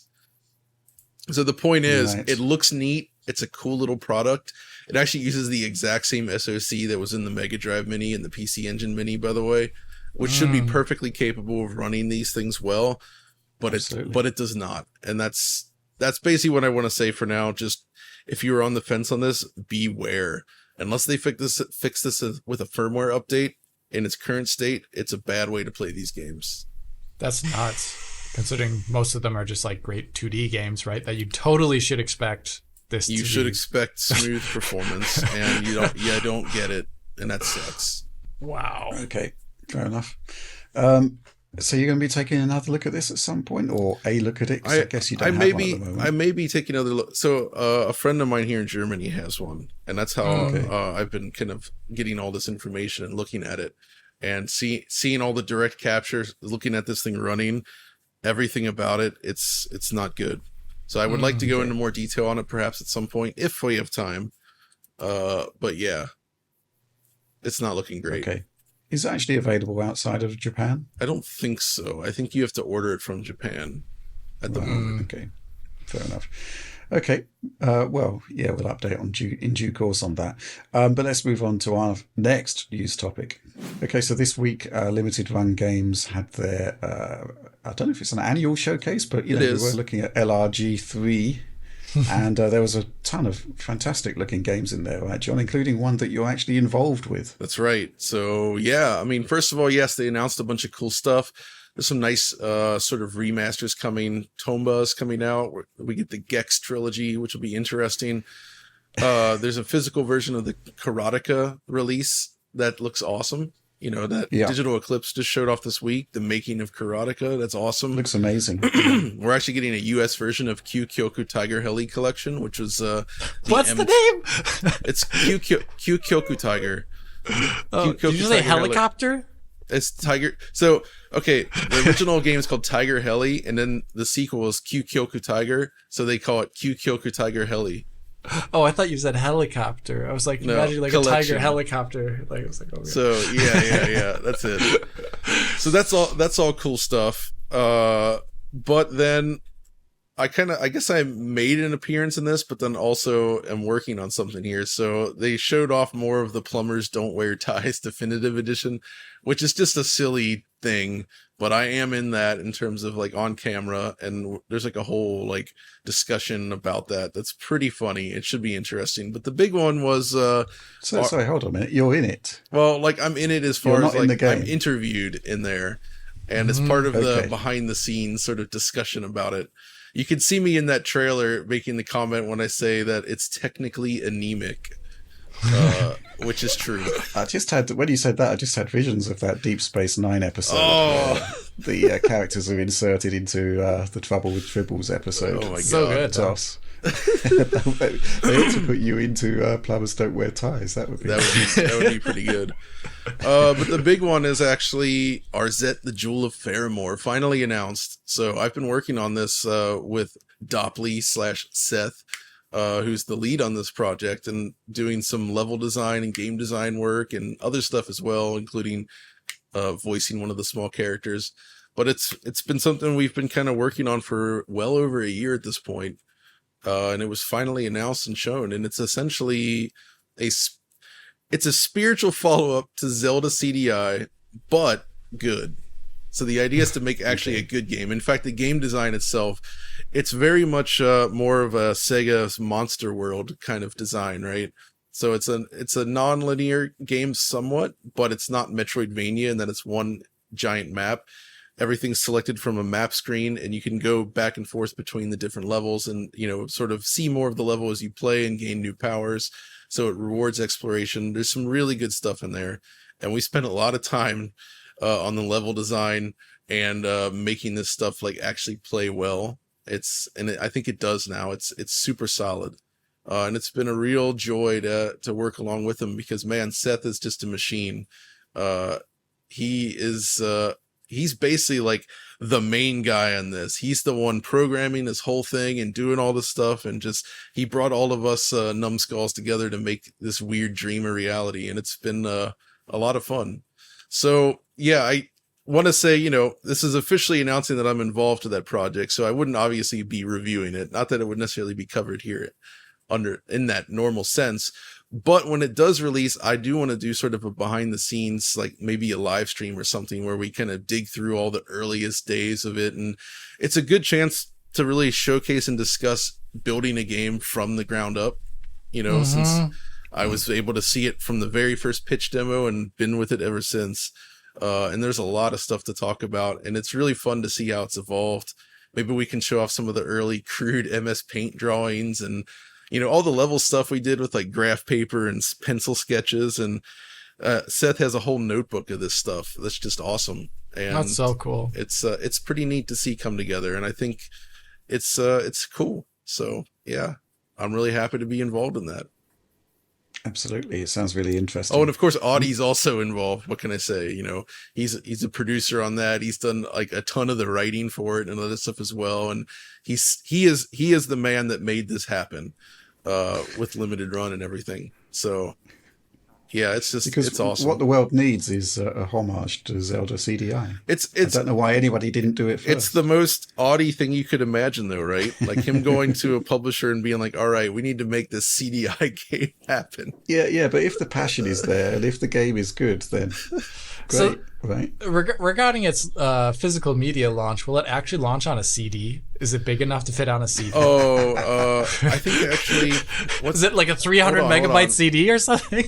So the point is, It looks neat. It's a cool little product. It actually uses the exact same SoC that was in the Mega Drive Mini and the PC Engine Mini, by the way, which should be perfectly capable of running these things well, but it does not. And that's basically what I want to say for now. Just if you're on the fence on this, beware. Unless they fix this with a firmware update in its current state, it's a bad way to play these games. That's nuts, considering most of them are just like great 2D games, right? That you totally should expect this. You should expect smooth performance, and you don't get it, and that sucks. Wow. Okay, fair enough. So you're going to be taking another look at this at some point, or a look at it? 'Cause I guess you don't have one at the moment. I may be taking another look. So a friend of mine here in Germany has one, and that's how I've been kind of getting all this information and looking at it, and seeing all the direct captures, looking at this thing running, everything about it. It's not good. So I would like to go into more detail on it, perhaps at some point, if we have time. But yeah, it's not looking great. Okay. Is it actually available outside of Japan? I don't think so. I think you have to order it from Japan at the moment. Okay, fair enough. Okay, well, yeah, we'll update in due course on that. But let's move on to our next news topic. Okay, so this week, Limited Run Games had their, I don't know if it's an annual showcase, but we were looking at LRG3. And there was a ton of fantastic looking games in there, right, John, including one that you're actually involved with. That's right. So, yeah, I mean, first of all, yes, they announced a bunch of cool stuff. There's some nice sort of remasters coming. Tomba is coming out. We get the Gex trilogy, which will be interesting. There's a physical version of the Karateka release that looks awesome. You know, that Digital Eclipse just showed off this week, the making of Karateka. That's awesome. Looks amazing. We're actually getting a US version of Q Kyoku Tiger Heli Collection, which was what's the name? It's Q Kyoku Tiger. Did you say helicopter? It's Tiger. So, okay, the original game is called Tiger Heli, and then the sequel is Q Kyoku Tiger, so they call it Q Kyoku Tiger Heli. Oh, I thought you said helicopter. I was like, imagine like collection. A tiger helicopter. Like, I was like, oh, yeah. So yeah, that's it. So that's all cool stuff. But then I guess I made an appearance in this, but then also am working on something here. So they showed off more of the Plumbers Don't Wear Ties Definitive Edition, which is just a silly thing, but I am in that in terms of like on camera, and there's like a whole like discussion about that. That's pretty funny. It should be interesting. But the big one was sorry, hold on a minute. You're in it. Well, like I'm in it as far as like I'm interviewed in there, and it's part of the behind the scenes sort of discussion about it. You can see me in that trailer making the comment when I say that it's technically anemic, which is true. When you said that, I just had visions of that Deep Space Nine episode. Oh, the characters are inserted into the Trouble with Tribbles episode. Oh my god, so good, Toss. They ought to put you into Plumbers Don't Wear Ties. That would be pretty good. But the big one is actually Arzette the Jewel of Faramore, finally announced. So I've been working on this with Dopley/Seth, who's the lead on this project, and doing some level design and game design work and other stuff as well, including voicing one of the small characters. But it's been something we've been kind of working on for well over a year at this point. And it was finally announced and shown, and it's essentially it's a spiritual follow-up to Zelda CDI, but good. So the idea is to make actually a good game. In fact, the game design itself, it's very much more of a Sega's Monster World kind of design, right? So it's a non-linear game somewhat, but it's not Metroidvania in that it's one giant map. Everything's selected from a map screen, and you can go back and forth between the different levels and, sort of see more of the level as you play and gain new powers. So it rewards exploration. There's some really good stuff in there. And we spent a lot of time on the level design and making this stuff like actually play well. I think it does now. It's super solid. And it's been a real joy to work along with him because, man, Seth is just a machine. He's basically like the main guy on this. He's the one programming this whole thing and doing all this stuff. And he brought all of us numbskulls together to make this weird dream a reality. And it's been a lot of fun. So yeah, I want to say, this is officially announcing that I'm involved to that project. So I wouldn't obviously be reviewing it. Not that it would necessarily be covered here in that normal sense. But when it does release, I do want to do sort of a behind the scenes, like maybe a live stream or something where we kind of dig through all the earliest days of it. And it's a good chance to really showcase and discuss building a game from the ground up, since I was able to see it from the very first pitch demo and been with it ever since. And there's a lot of stuff to talk about, and it's really fun to see how it's evolved. Maybe we can show off some of the early crude MS Paint drawings and all the level stuff we did with like graph paper and pencil sketches. And Seth has a whole notebook of this stuff. That's just awesome. And that's so cool. It's pretty neat to see come together. And I think it's cool. So yeah, I'm really happy to be involved in that. Absolutely. It sounds really interesting. Oh, and of course, Audie's also involved. What can I say? He's a producer on that. He's done like a ton of the writing for it and other stuff as well. And he is the man that made this happen with limited run and everything. So yeah, it's awesome. What the world needs is a homage to Zelda CDI. I don't know why anybody didn't do it first. It's the most Audie thing you could imagine, though, right? Like him going to a publisher and being like, "All right, we need to make this CDI game happen." Yeah, but if the passion is there and if the game is good, then great, right? Regarding its physical media launch, will it actually launch on a CD? Is it big enough to fit on a CD? I think actually, is it like a 300 megabyte CD or something?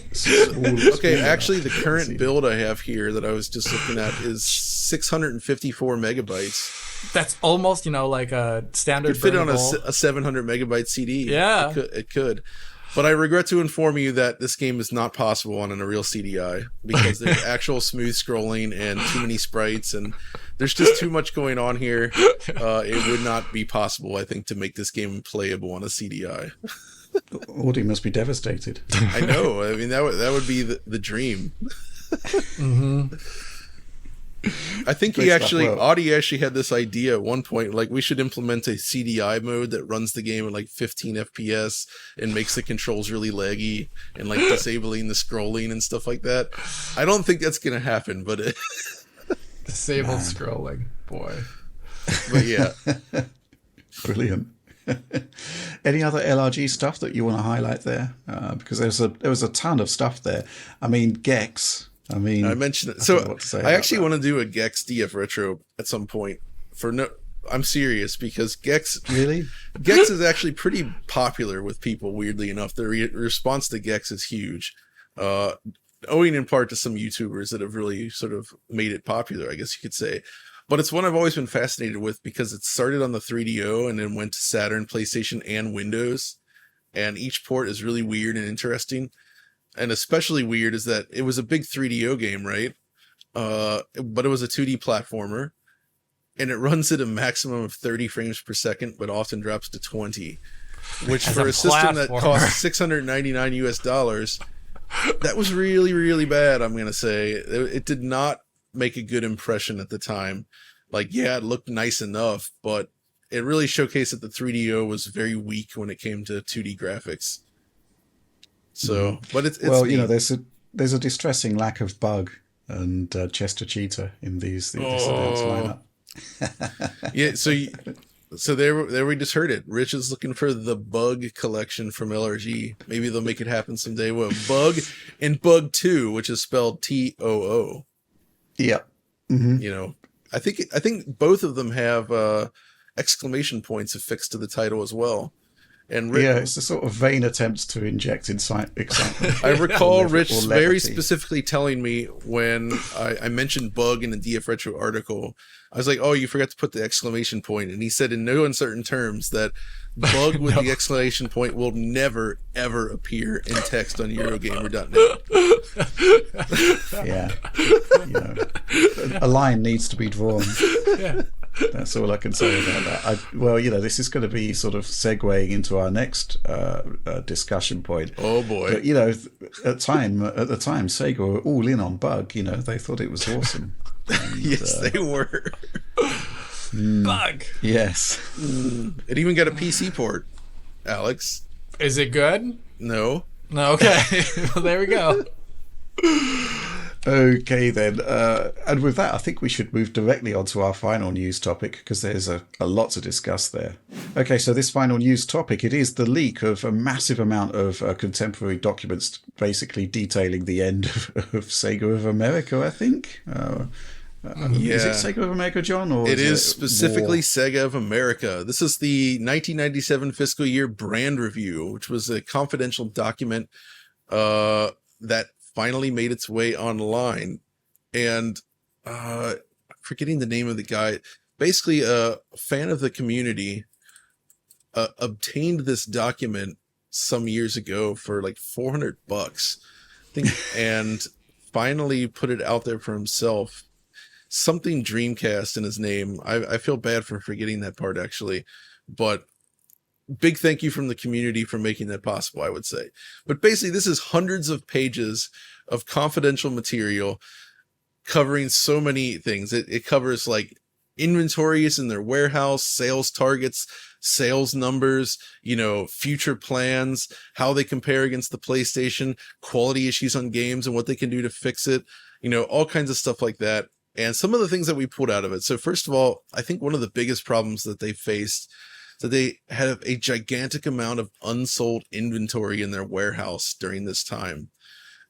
Okay, actually, the current build I have here that I was just looking at is 654 megabytes. That's almost, like a standard. Could fit on a 700 megabyte CD. Yeah, it could. But I regret to inform you that this game is not possible on a real CDI because there's actual smooth scrolling and too many sprites, and there's just too much going on here. It would not be possible, I think, to make this game playable on a CDI. Audie must be devastated. I know. I mean, that would be the dream. I think Audi actually had this idea at one point, like we should implement a CDI mode that runs the game at like 15 FPS and makes the controls really laggy and like disabling the scrolling and stuff like that. I don't think that's going to happen, but disabled scrolling, boy. But yeah. Brilliant. Any other LRG stuff that you want to highlight there? Because there was a ton of stuff there. I mean, Gex. I mentioned it. So I actually want to do a Gex DF Retro at some point. I'm serious, because Gex is actually pretty popular with people. Weirdly enough, the response to Gex is huge, owing in part to some YouTubers that have really sort of made it popular, I guess you could say. But it's one I've always been fascinated with because it started on the 3DO and then went to Saturn, PlayStation, and Windows. And each port is really weird and interesting. And especially weird is that it was a big 3DO game, right? But it was a 2D platformer. And it runs at a maximum of 30 frames per second, but often drops to 20. Which for a system that costs $699 US, that was really, really bad, I'm going to say. It did not make a good impression at the time. Like, yeah, it looked nice enough, but it really showcased that the 3DO was very weak when it came to 2D graphics. So, but it's well, neat. There's a distressing lack of bug and Chester Cheetah in this announced lineup. Yeah, so there we just heard it. Rich is looking for the Bug collection from LRG. Maybe they'll make it happen someday. Well, Bug and Bug 2, which is spelled TOO. Yep. Mm-hmm. You know, I think both of them have exclamation points affixed to the title as well. And it's a sort of vain attempt to inject excitement. I recall Rich very specifically telling me when I mentioned Bug in the DF Retro article, I was like, "Oh, you forgot to put the exclamation point." And he said in no uncertain terms that Bug with the exclamation point will never, ever appear in text on Eurogamer.net. Yeah. A line needs to be drawn. Yeah. That's all I can say about that. This is going to be sort of segueing into our next discussion point. Oh boy! But, at the time, Sega were all in on Bug. They thought it was awesome. And, yes, they were. Bug. Yes. It even got a PC port. Alex, is it good? No. Okay. Well, there we go. Okay then, and with that I think we should move directly on to our final news topic, because there's a lot to discuss there. Okay, so this final news topic, it is the leak of a massive amount of contemporary documents basically detailing the end of Sega of America, I think. Is it Sega of America, John? Or it is specifically Sega of America. This is the 1997 fiscal year brand review, which was a confidential document that finally made its way online. And forgetting the name of the guy, basically a fan of the community obtained this document some years ago for like $400, I think, and finally put it out there for himself. Something Dreamcast in his name. I feel bad for forgetting that part, actually, but big thank you from the community for making that possible, I would say. But basically, this is hundreds of pages of confidential material covering so many things. It covers like inventories in their warehouse, sales targets, sales numbers, future plans, how they compare against the PlayStation, quality issues on games and what they can do to fix it, all kinds of stuff like that. And some of the things that we pulled out of it. So first of all, I think one of the biggest problems that they faced, that they have a gigantic amount of unsold inventory in their warehouse during this time.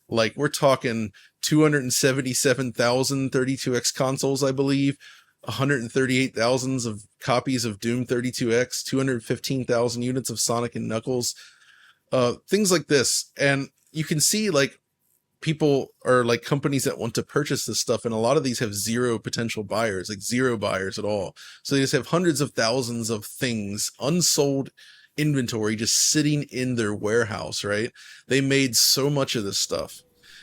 Like, we're talking 277,000 32X consoles, I believe, 138,000 of copies of Doom 32X, 215,000 units of Sonic and Knuckles, things like this. And you can see, like, people are like companies that want to purchase this stuff, and a lot of these have zero potential buyers, like zero buyers at all. So they just have hundreds of thousands of things, unsold inventory, just sitting in their warehouse, right? They made so much of this stuff.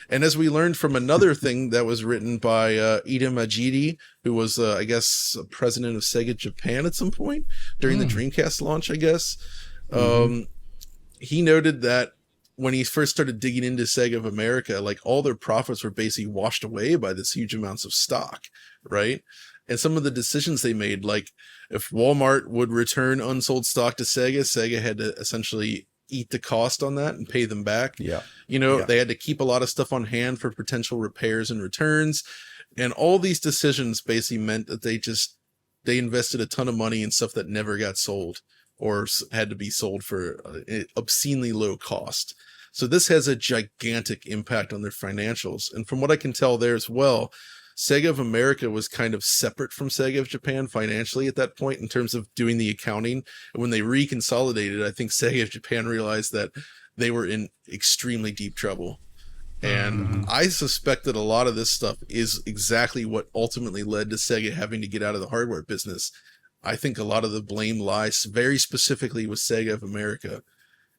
And as we learned from another thing that was written by Ida Majidi, who was, I guess, president of Sega Japan at some point during the Dreamcast launch, I guess, he noted that when he first started digging into Sega of America, like all their profits were basically washed away by this huge amounts of stock, right? And some of the decisions they made, like if Walmart would return unsold stock to Sega, Sega had to essentially eat the cost on that and pay them back. Yeah. They had to keep a lot of stuff on hand for potential repairs and returns. And all these decisions basically meant that they invested a ton of money in stuff that never got sold or had to be sold for obscenely low cost. So this has a gigantic impact on their financials. And from what I can tell there as well, Sega of America was kind of separate from Sega of Japan financially at that point in terms of doing the accounting. And when they reconsolidated, I think Sega of Japan realized that they were in extremely deep trouble. And I suspect that a lot of this stuff is exactly what ultimately led to Sega having to get out of the hardware business. I think a lot of the blame lies very specifically with Sega of America.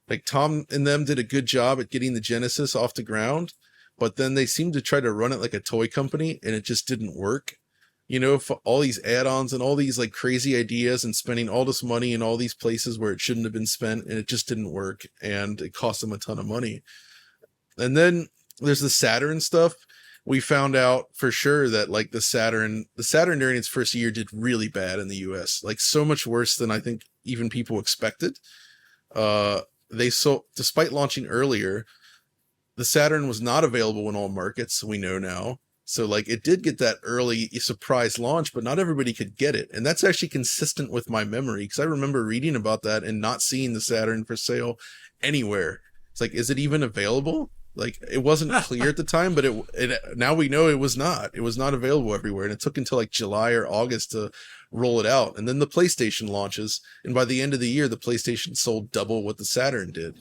Like Tom and them did a good job at getting the Genesis off the ground, but then they seemed to try to run it like a toy company and it just didn't work. For all these add-ons and all these like crazy ideas and spending all this money in all these places where it shouldn't have been spent, and it just didn't work, and it cost them a ton of money. And then there's the Saturn stuff. We found out for sure that like the Saturn during its first year did really bad in the US, like so much worse than I think even people expected. Despite launching earlier, the Saturn was not available in all markets, we know now. So like it did get that early surprise launch, but not everybody could get it. And that's actually consistent with my memory, because I remember reading about that and not seeing the Saturn for sale anywhere. It's like, is it even available? Like it wasn't clear at the time, but it now we know it was not. It was not available everywhere, and it took until like July or August to roll it out. And then the PlayStation launches, and by the end of the year, the PlayStation sold double what the Saturn did.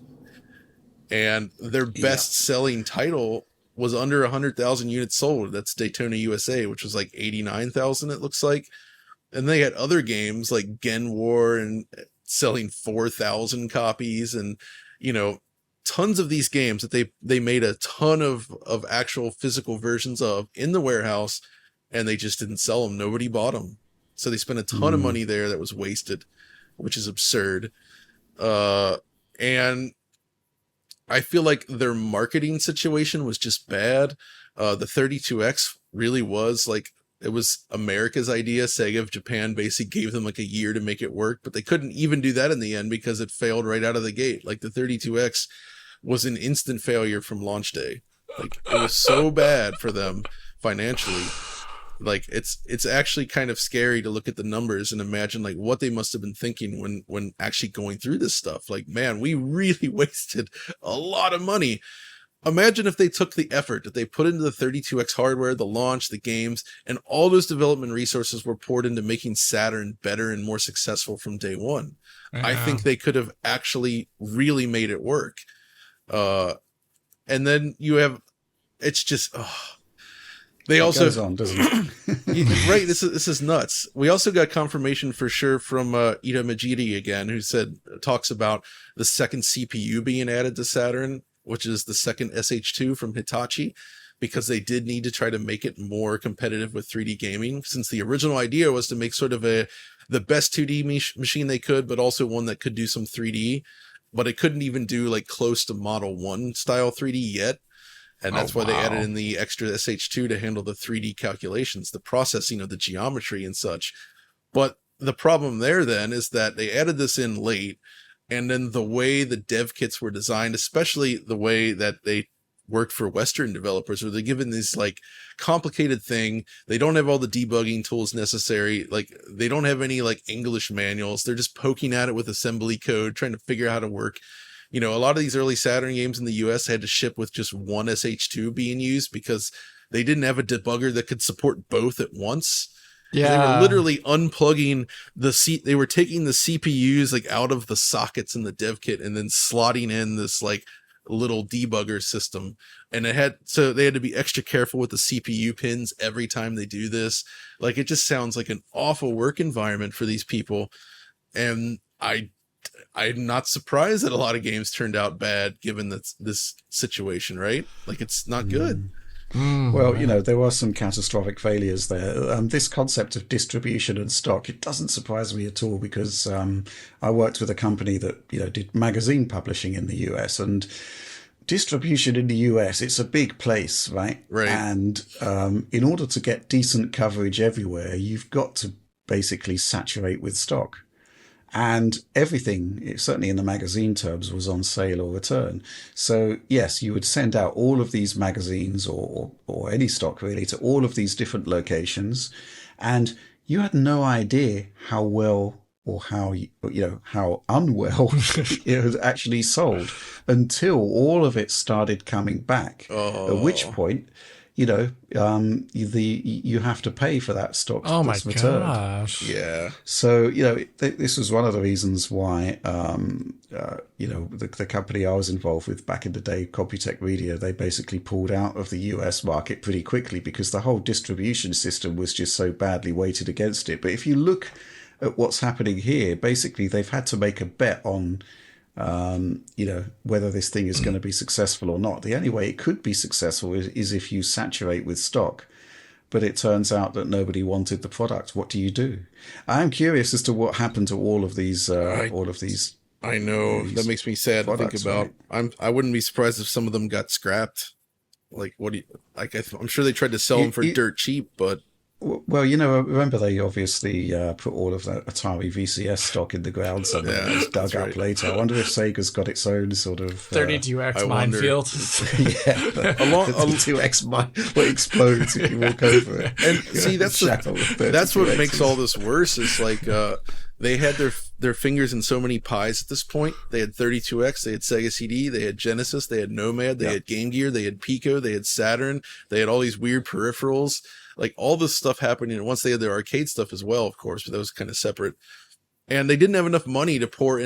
And their best-selling title was under 100,000 units sold. That's Daytona USA, which was like 89,000, it looks like. And they had other games like Gen War and selling 4,000 copies, and tons of these games that they made a ton of actual physical versions of in the warehouse, and they just didn't sell them. Nobody bought them. So they spent a ton of money there that was wasted, which is absurd. And I feel like their marketing situation was just bad. The 32X really was like, it was America's idea. Sega of Japan basically gave them like a year to make it work, but they couldn't even do that in the end because it failed right out of the gate. Like the 32X was an instant failure from launch day. Like it was so bad for them financially. Like it's actually kind of scary to look at the numbers and imagine like what they must have been thinking when actually going through this stuff. Like, man, we really wasted a lot of money. Imagine if they took the effort that they put into the 32X hardware, the launch, the games, and all those development resources were poured into making Saturn better and more successful from day one. Yeah. I think they could have actually really made it work. And then you have, it's just, they also goes on, doesn't it? Right. This is nuts. We also got confirmation for sure from Ida Majidi again, who talks about the second CPU being added to Saturn, which is the second SH2 from Hitachi, because they did need to try to make it more competitive with 3D gaming, since the original idea was to make sort of the best 2D machine they could, but also one that could do some 3D, but it couldn't even do like close to Model 1 style 3D yet. And that's why they added in the extra SH2 to handle the 3D calculations, the processing of the geometry and such. But the problem there then is that they added this in late, and then the way the dev kits were designed, especially the way that they worked for Western developers, where they're given this like complicated thing. They don't have all the debugging tools necessary. Like they don't have any like English manuals. They're just poking at it with assembly code, trying to figure out how to work. A lot of these early Saturn games in the US had to ship with just one SH2 being used because they didn't have a debugger that could support both at once. Yeah. They were literally unplugging they were taking the CPUs like out of the sockets in the dev kit and then slotting in this like little debugger system. And they had to be extra careful with the CPU pins every time they do this. Like it just sounds like an awful work environment for these people. And I'm not surprised that a lot of games turned out bad given this situation, right? Like it's not good. Well, there were some catastrophic failures there. This concept of distribution and stock, it doesn't surprise me at all, because I worked with a company that did magazine publishing in the US, and distribution in the US, it's a big place, right? Right. And in order to get decent coverage everywhere, you've got to basically saturate with stock. And everything, certainly in the magazine terms, was on sale or return. So yes, you would send out all of these magazines or any stock really to all of these different locations, and you had no idea how well or how how unwell it was actually sold until all of it started coming back. At which point, you have to pay for that stock that's returned. Gosh. Yeah. So, this was one of the reasons why, the company I was involved with back in the day, Computech Media, they basically pulled out of the US market pretty quickly because the whole distribution system was just so badly weighted against it. But if you look at what's happening here, basically they've had to make a bet on whether this thing is going to be successful or not. The only way it could be successful is if you saturate with stock. But it turns out that nobody wanted the product. What do you do? I'm curious as to what happened to all of these. I know that makes me sad to think about. Right? I wouldn't be surprised if some of them got scrapped. Like, what do you like? I'm sure they tried to sell them for dirt cheap, but. Well, remember they obviously put all of that Atari VCS stock in the ground somewhere and was dug up later. I wonder if Sega's got its own sort of 32X minefield. Yeah, a 32X mine what explodes if you walk over it. And see, that's what makes all this worse. Is like they had their fingers in so many pies at this point. They had 32X, they had Sega CD, they had Genesis, they had Nomad, they had Game Gear, they had Pico, they had Saturn, they had all these weird peripherals. Like all this stuff happening, and once they had their arcade stuff as well, of course, but that was kind of separate. And they didn't have enough money to pour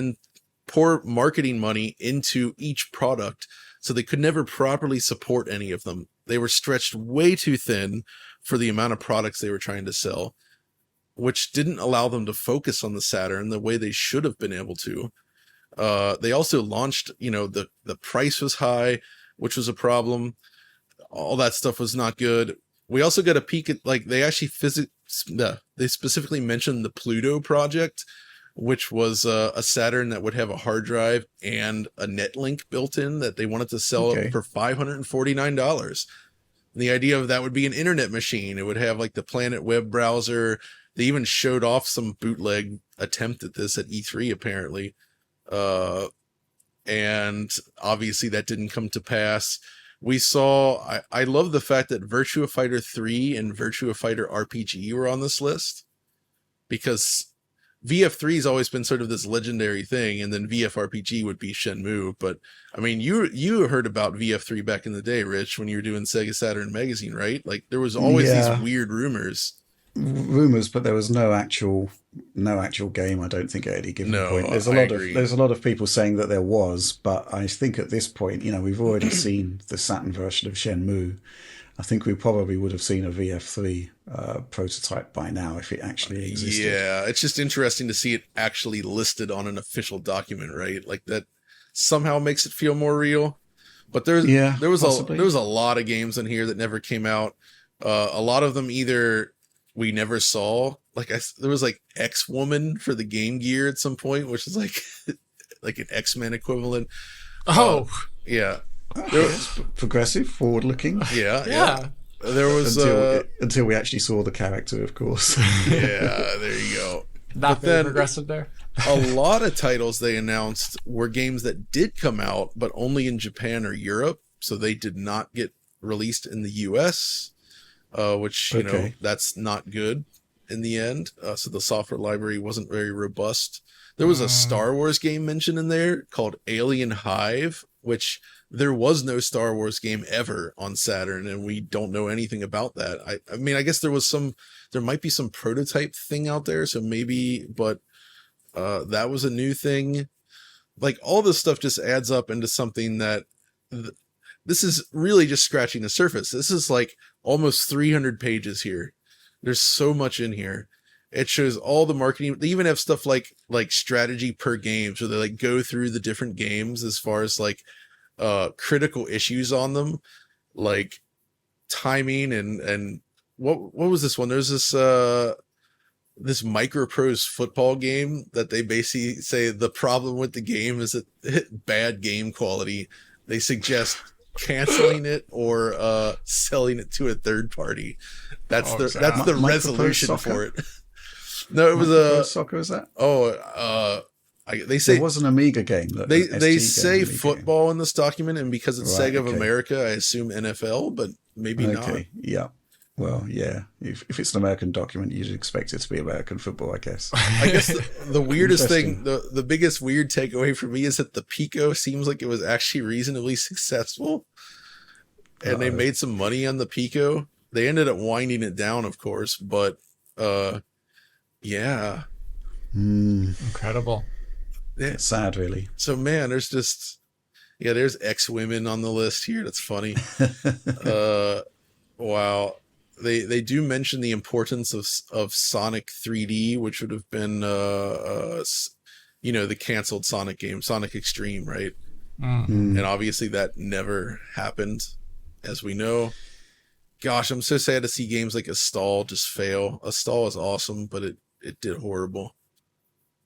marketing money into each product, so they could never properly support any of them. They were stretched way too thin for the amount of products they were trying to sell, which didn't allow them to focus on the Saturn the way they should have been able to. They also launched, the price was high, which was a problem. All that stuff was not good. We also got a peek at, like, they actually they specifically mentioned the Pluto project, which was a Saturn that would have a hard drive and a Netlink built in that they wanted to sell for $549. And the idea of that would be an internet machine. It would have like the Planet web browser. They even showed off some bootleg attempt at this at E3 apparently. And obviously that didn't come to pass. We saw, I love the fact that Virtua Fighter 3 and Virtua Fighter RPG were on this list, because VF3 has always been sort of this legendary thing, and then VFRPG would be Shenmue. But I mean, you heard about VF3 back in the day, Rich, when you were doing Sega Saturn magazine, right? Like there was always these weird rumors, but there was no actual game. I don't think at any given point. There's a lot of people saying that there was, but I think at this point, we've already seen the Saturn version of Shenmue. I think we probably would have seen a VF3 prototype by now if it actually existed. Yeah, it's just interesting to see it actually listed on an official document, right? Like that somehow makes it feel more real. But there was a lot of games in here that never came out. A lot of them either we never saw. Like there was like X-Woman for the Game Gear at some point, which is like like an X-Men equivalent. Oh, yeah. Progressive, forward-looking. Yeah. There was until we actually saw the character, of course. Yeah, there you go. Not very progressive there. A lot of titles they announced were games that did come out, but only in Japan or Europe, so they did not get released in the US, which that's not good in the end. So the software library wasn't very robust. There was a Star Wars game mentioned in there called Alien Hive, which there was no Star Wars game ever on Saturn, and we don't know anything about that. I mean, I guess there might be some prototype thing out there, so maybe, but that was a new thing. Like all this stuff just adds up into something that this is really just scratching the surface. This is like almost 300 pages here. There's so much in here. It shows all the marketing. They even have stuff like strategy per game, so they like go through the different games as far as like critical issues on them, like timing and what was this one? There's this Microprose football game that they basically say the problem with the game is that bad game quality. they suggest canceling it or selling it to a third party. That's the resolution for it. No, it was soccer. Is that? They say there was an Amiga game. They say football in this document, and because it's Sega of America, I assume NFL, but maybe not. Yeah. Well, yeah. If it's an American document, you'd expect it to be American football, I guess. I guess the weirdest thing, the biggest weird takeaway for me is that the Pico seems like it was actually reasonably successful, and they made some money on the Pico. They ended up winding it down, of course, but yeah. Incredible. Yeah. Sad, really. So, man, there's ex-women on the list here. That's funny. Wow. They do mention the importance of Sonic 3D, which would have been, the canceled Sonic game, Sonic Extreme, right? And obviously that never happened, as we know. Gosh, I'm so sad to see games like Astal just fail. Astal is awesome, but it did horrible.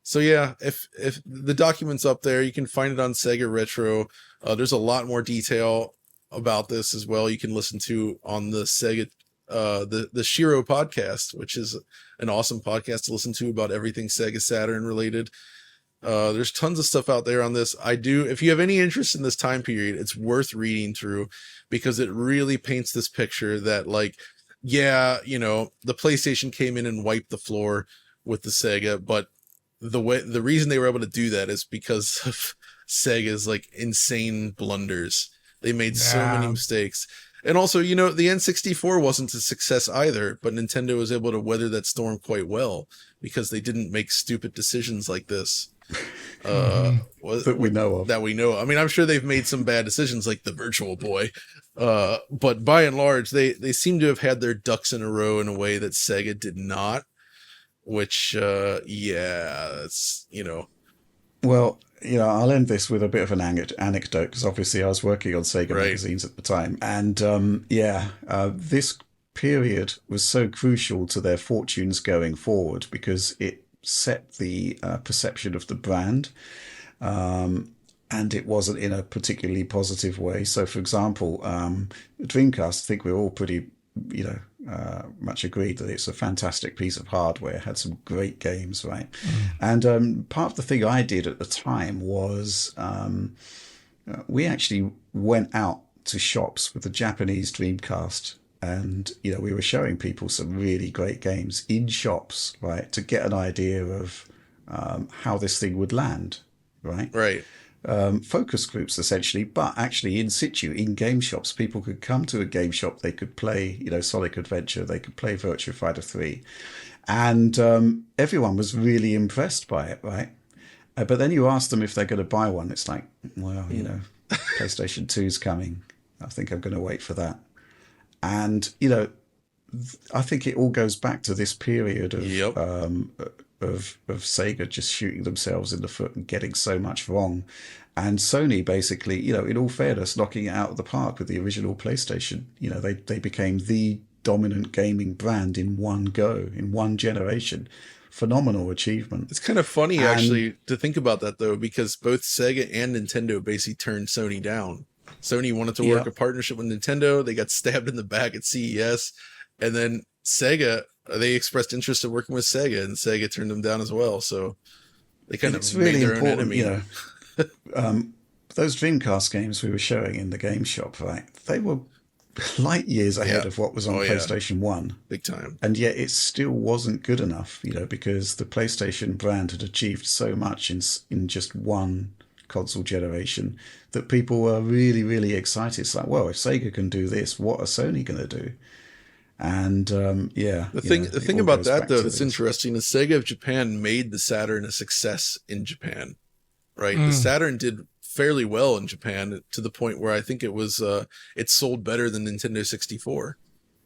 So yeah, if the document's up there, you can find it on Sega Retro. There's a lot more detail about this as well. You can listen to on the Sega, the Shiro podcast, which is an awesome podcast to listen to about everything Sega Saturn related. There's tons of stuff out there on this. If you have any interest in this time period, it's worth reading through because it really paints this picture that the PlayStation came in and wiped the floor with the Sega, but the reason they were able to do that is because of Sega's insane blunders. They made so many mistakes. And also, the N64 wasn't a success either, but Nintendo was able to weather that storm quite well because they didn't make stupid decisions like this. That we know of. I mean, I'm sure they've made some bad decisions like the Virtual Boy. But by and large, they seem to have had their ducks in a row in a way that Sega did not. Which, it's, Well, I'll end this with a bit of an anecdote because obviously I was working on Sega magazines at the time. And this period was so crucial to their fortunes going forward because it set the perception of the brand. And it wasn't in a particularly positive way. So, for example, Dreamcast, I think we're all pretty, much agreed that it's a fantastic piece of hardware, had some great games, right? And part of the thing I did at the time was we actually went out to shops with the Japanese Dreamcast and, we were showing people some really great games in shops, right, to get an idea of how this thing would land, right? Right. Focus groups essentially, but actually in situ, in game shops, people could come to a game shop, they could play, Sonic Adventure, they could play Virtua Fighter 3, and everyone was really impressed by it, right? But then you ask them if they're going to buy one, it's like, well, PlayStation 2's coming, I think I'm going to wait for that. And, I think it all goes back to this period of Sega just shooting themselves in the foot and getting so much wrong, and Sony basically, in all fairness, knocking it out of the park with the original PlayStation. They became the dominant gaming brand in one go, in one generation. Phenomenal achievement. It's kind of funny actually to think about that though, because both Sega and Nintendo basically turned Sony down. Sony wanted to work a partnership with Nintendo. They got stabbed in the back at CES, and then Sega, they expressed interest in working with Sega, and Sega turned them down as well. So they kind of made their own enemy. Those Dreamcast games we were showing in the game shop, right? They were light years ahead of what was on PlayStation 1. Big time. And yet it still wasn't good enough, because the PlayStation brand had achieved so much in just one console generation that people were really, really excited. It's like, well, if Sega can do this, what are Sony going to do? And the thing about that though that's interesting is Sega of Japan made the Saturn a success in Japan, right? The Saturn did fairly well in Japan to the point where I think it sold better than Nintendo 64.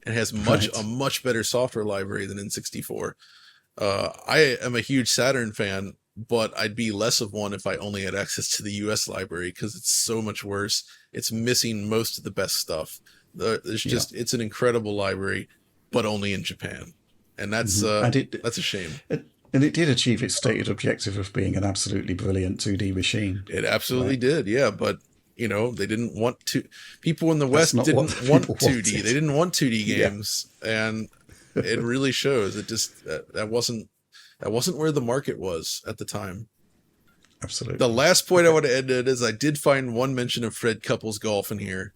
It has a much better software library than N64. I am a huge Saturn fan, but I'd be less of one if I only had access to the US library because it's so much worse. It's missing most of the best stuff. It's an incredible library, but only in Japan, and that's that's a shame. And it did achieve its stated objective of being an absolutely brilliant 2D machine. It absolutely did, yeah. But They didn't want to. People in the West didn't want 2D. They didn't want 2D games, and it really shows. It just that wasn't where the market was at the time. Absolutely. The last point I want to end it is I did find one mention of Fred Couples Golf in here,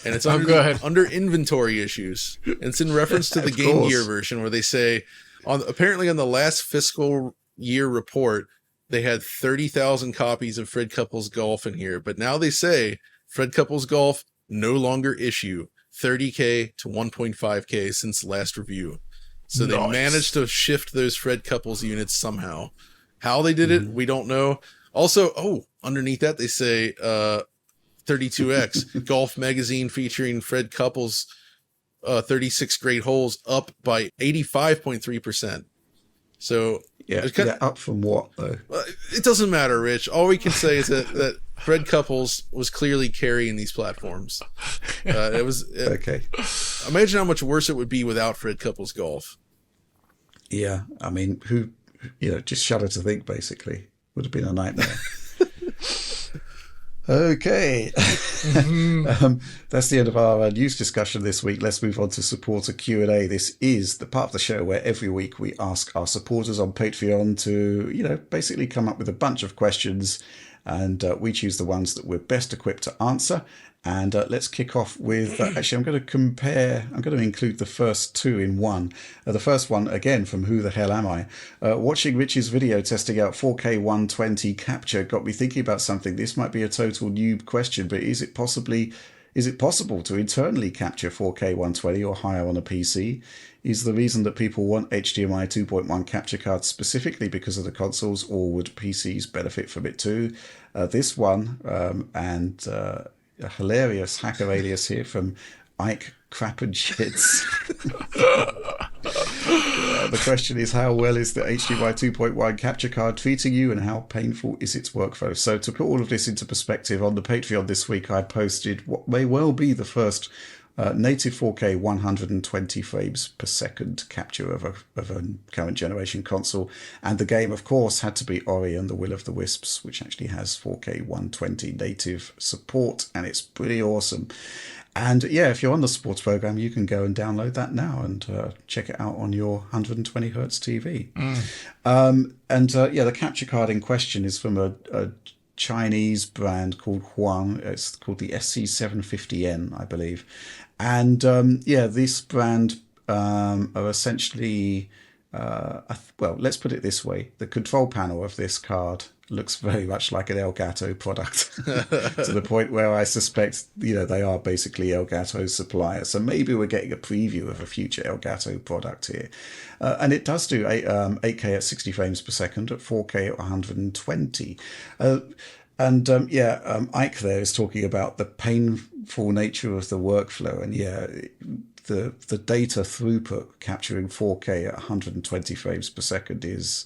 and it's under inventory issues. And it's in reference to the Game Gear version where they say apparently on the last fiscal year report they had 30,000 copies of Fred Couples Golf in here, but now they say Fred Couples Golf no longer issue 30K to 1.5K since last review. So they managed to shift those Fred Couples units somehow. How they did it, we don't know. Also, underneath that, they say 32X, Golf Magazine featuring Fred Couples 36 great holes up by 85.3%. So, up from what, though? It doesn't matter, Rich. All we can say is that Fred Couples was clearly carrying these platforms. Okay. Imagine how much worse it would be without Fred Couples Golf. Yeah, I mean, just shudder to think, basically. Would have been a nightmare. Okay. That's the end of our news discussion this week. Let's move on to supporter Q&A. This is the part of the show where every week we ask our supporters on Patreon to, basically come up with a bunch of questions, and we choose the ones that we're best equipped to answer. And let's kick off with, actually, I'm going to include the first two in one. The first one, again, from Who the Hell Am I? Watching Rich's video testing out 4K 120 capture got me thinking about something. This might be a total noob question, but is it possible to internally capture 4K 120 or higher on a PC? Is the reason that people want HDMI 2.1 capture cards specifically because of the consoles, or would PCs benefit from it too? This one, and a hilarious hacker alias here from Ike Crap and Shits. The question is, how well is the HDMI 2.1 capture card treating you, and how painful is its workflow? So to put all of this into perspective, on the Patreon this week I posted what may well be the first native 4K 120 frames per second capture of a current generation console, and the game of course had to be Ori and the Will of the Wisps, which actually has 4K 120 native support, and it's pretty awesome. And if you're on the sports program, you can go and download that now and check it out on your 120 hertz TV. The capture card in question is from a Chinese brand called Huang. It's called the SC750N, I believe. And this brand are essentially, let's put it this way. The control panel of this card looks very much like an Elgato product to the point where I suspect, they are basically Elgato's supplier. So maybe we're getting a preview of a future Elgato product here. And it does do 8K at 60 frames per second at 4K at 120. Ike there is talking about the painful nature of the workflow, and the data throughput capturing 4K at 120 frames per second is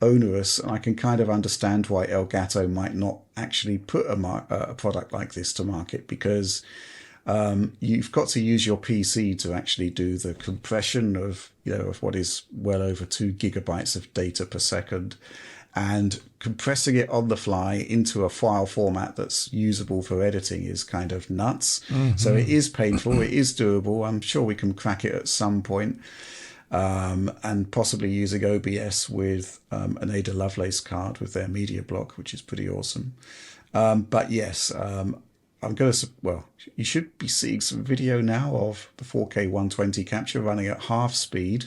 onerous, and I can kind of understand why Elgato might not actually put a product like this to market, because you've got to use your PC to actually do the compression of what is well over 2 gigabytes of data per second, and compressing it on the fly into a file format that's usable for editing is kind of nuts. So it is painful, it is doable. I'm sure we can crack it at some point. And possibly using OBS with an Ada Lovelace card with their media block, which is pretty awesome. But yes, I'm going to, you should be seeing some video now of the 4K 120 capture running at half speed,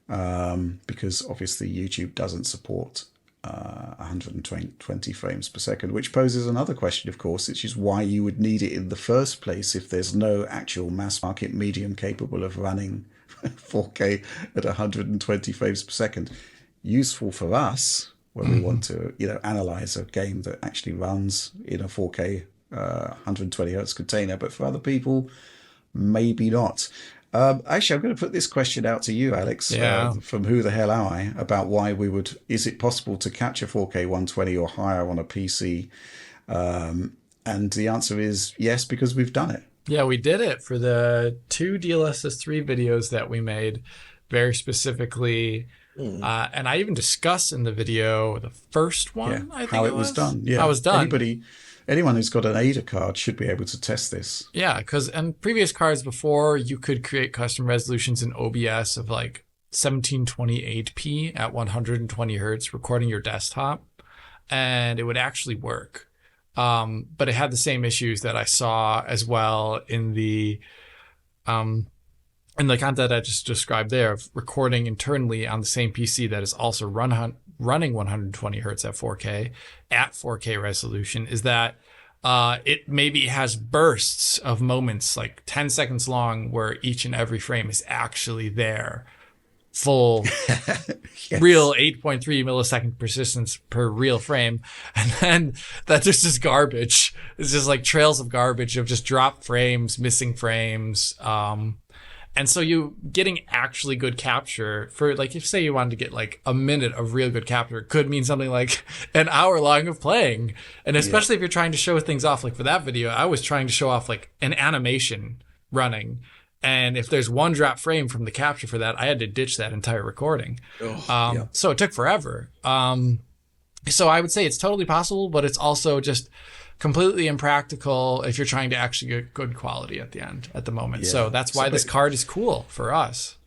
because obviously YouTube doesn't support 120 frames per second, which poses another question, of course, which is why you would need it in the first place if there's no actual mass market medium capable of running 4K at 120 frames per second. Useful for us when we want to, analyze a game that actually runs in a 4K 120 hertz container, but for other people, maybe not. Actually, I'm going to put this question out to you, Alex, from Who the Hell Am I, about why is it possible to capture 4K 120 or higher on a PC? And the answer is yes, because we've done it. Yeah, we did it for the 2 DLSS3 videos that we made, very specifically. And I even discussed in the video the first one, I think how it was done. Yeah, how it was done. anyone who's got an Ada card should be able to test this. Yeah, because in previous cards before, you could create custom resolutions in OBS of like 1728p at 120 hertz, recording your desktop, and it would actually work. But it had the same issues that I saw as well in the content I just described there of recording internally on the same PC that is also running 120 hertz at 4K at 4K resolution, is that it maybe has bursts of moments like 10 seconds long where each and every frame is actually there. Full yes. Real 8.3 millisecond persistence per real frame. And then that just is garbage. It's just like trails of garbage of just dropped frames, missing frames. And so you getting actually good capture for like, if say you wanted to get like a minute of real good capture, could mean something like an hour long of playing. And especially if you're trying to show things off, like for that video, I was trying to show off like an animation running. And if there's one drop frame from the capture for that, I had to ditch that entire recording. So it took forever. So I would say it's totally possible, but it's also just completely impractical if you're trying to actually get good quality at the end at the moment. So that's why this card is cool for us.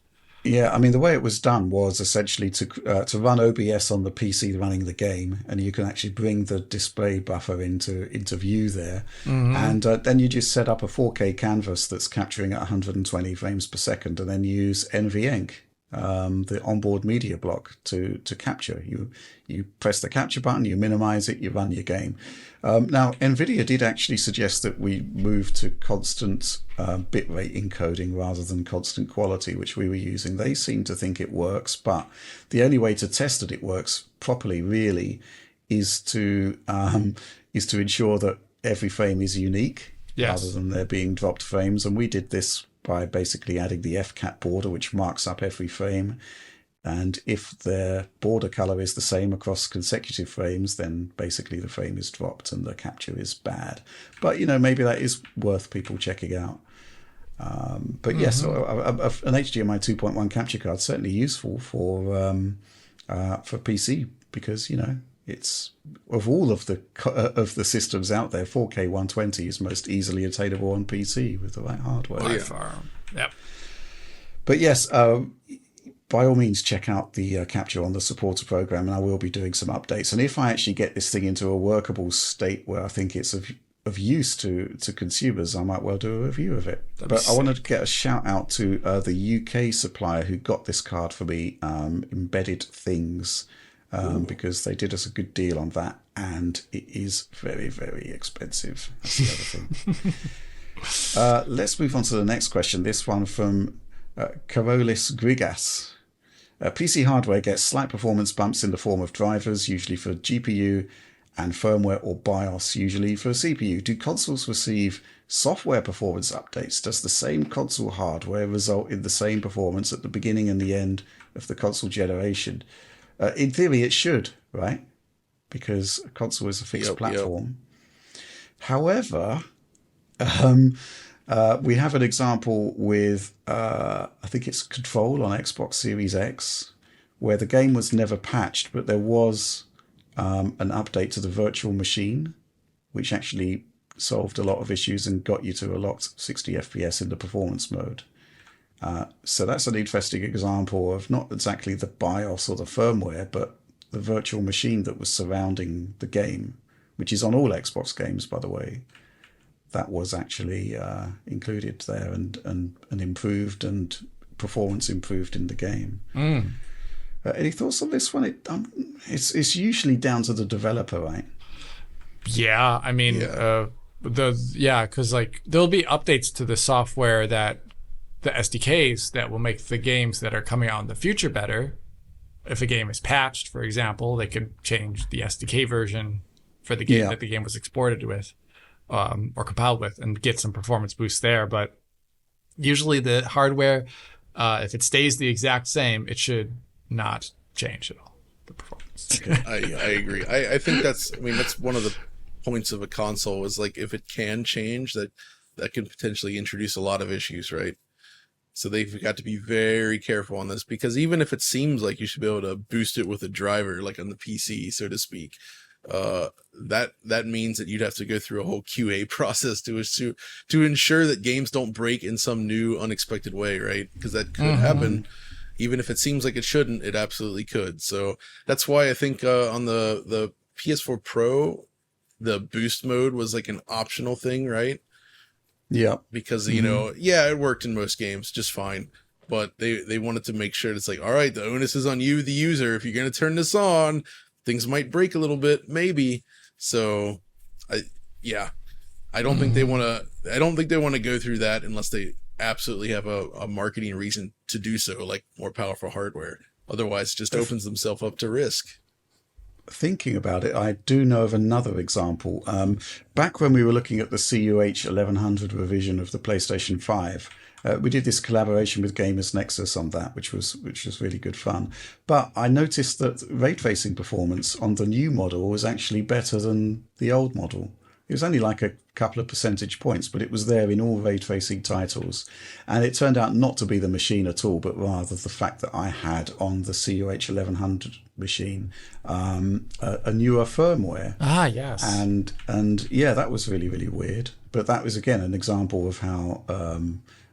Yeah, I mean, the way it was done was essentially to run OBS on the PC running the game, and you can actually bring the display buffer into view there. And then you just set up a 4K canvas that's capturing at 120 frames per second, and then use NVEnc, the onboard media block, to capture. You press the capture button, you minimize it, you run your game. Now, Nvidia did actually suggest that we move to constant bitrate encoding rather than constant quality, which we were using. They seem to think it works, but the only way to test that it works properly really is to ensure that every frame is unique rather than there being dropped frames. And we did this by basically adding the FCAT border, which marks up every frame. And if the border color is the same across consecutive frames, then basically the frame is dropped and the capture is bad. But, maybe that is worth people checking out. But yes, an HDMI 2.1 capture card is certainly useful for PC because, it's of all of the systems out there, 4K 120 is most easily attainable on PC with the right hardware. By far. Yep. But yes, by all means, check out the capture on the supporter program, and I will be doing some updates. And if I actually get this thing into a workable state where I think it's of use to consumers, I might well do a review of it. But I wanted to get a shout out to the UK supplier who got this card for me, Embedded Things, because they did us a good deal on that, and it is very, very expensive. That's the other thing. Let's move on to the next question. This one from Carolis Grigas. PC hardware gets slight performance bumps in the form of drivers, usually for GPU, and firmware or BIOS, usually for CPU. Do consoles receive software performance updates? Does the same console hardware result in the same performance at the beginning and the end of the console generation? In theory, it should, right? Because a console is a fixed platform. However, we have an example with, I think it's Control on Xbox Series X, where the game was never patched, but there was an update to the virtual machine, which actually solved a lot of issues and got you to a locked 60 FPS in the performance mode. So that's an interesting example of not exactly the BIOS or the firmware, but the virtual machine that was surrounding the game, which is on all Xbox games, by the way. That was actually included there and improved, and performance improved in the game. Any thoughts on this one? It's usually down to the developer, right? Yeah, I mean, because like there'll be updates to the software, that the SDKs that will make the games that are coming out in the future better. If a game is patched, for example, they could change the SDK version for the game that the game was exported with. Or compiled with, and get some performance boosts there. But usually the hardware, if it stays the exact same, it should not change at all, the performance. I agree. I think that's one of the points of a console is like if it can change, that can potentially introduce a lot of issues, right? So they've got to be very careful on this, because even if it seems like you should be able to boost it with a driver, like on the PC, so to speak, that means that you'd have to go through a whole QA process to ensure that games don't break in some new unexpected way, right? Because that could happen. Even if it seems like it shouldn't, it absolutely could. So that's why I think on the PS4 Pro, the boost mode was like an optional thing, right? Yeah. Because, it worked in most games just fine. But they wanted to make sure it's like, all right, the onus is on you, the user. If you're going to turn this on, things might break a little bit, maybe. So, I don't think they want to go through that unless they absolutely have a marketing reason to do so, like more powerful hardware. Otherwise, it just opens themselves up to risk. Thinking about it, I do know of another example. Back when we were looking at the CUH 1100 revision of the PlayStation 5, we did this collaboration with Gamers Nexus on that, which was really good fun. But I noticed that ray tracing performance on the new model was actually better than the old model. It was only like a couple of percentage points, but it was there in all ray tracing titles. And it turned out not to be the machine at all, but rather the fact that I had on the CUH 1100 machine a newer firmware. Ah, yes. And yeah, that was really, really weird. But that was, again, an example of how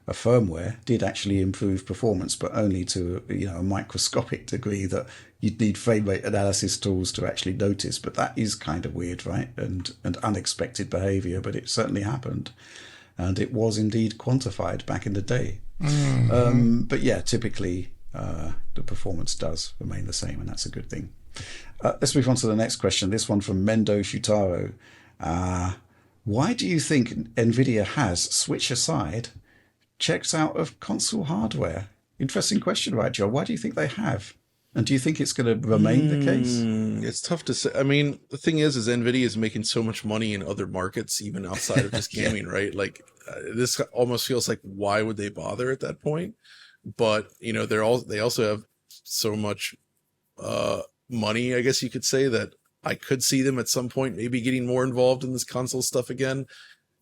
a firmware did actually improve performance, but only to a microscopic degree that you'd need frame rate analysis tools to actually notice. But that is kind of weird, right? And unexpected behavior, but it certainly happened. And it was indeed quantified back in the day. But yeah, typically the performance does remain the same, and that's a good thing. Let's move on to the next question. This one from Mendo Shutaro. Why do you think Nvidia has, Switch aside, checked out of console hardware? Interesting question, right, Joe? Why do you think they have? And do you think it's going to remain the case? It's tough to say. I mean, the thing is Nvidia is making so much money in other markets, even outside of just gaming, right? Like this almost feels like, why would they bother at that point? But they also have so much money, I guess you could say, that I could see them at some point maybe getting more involved in this console stuff again.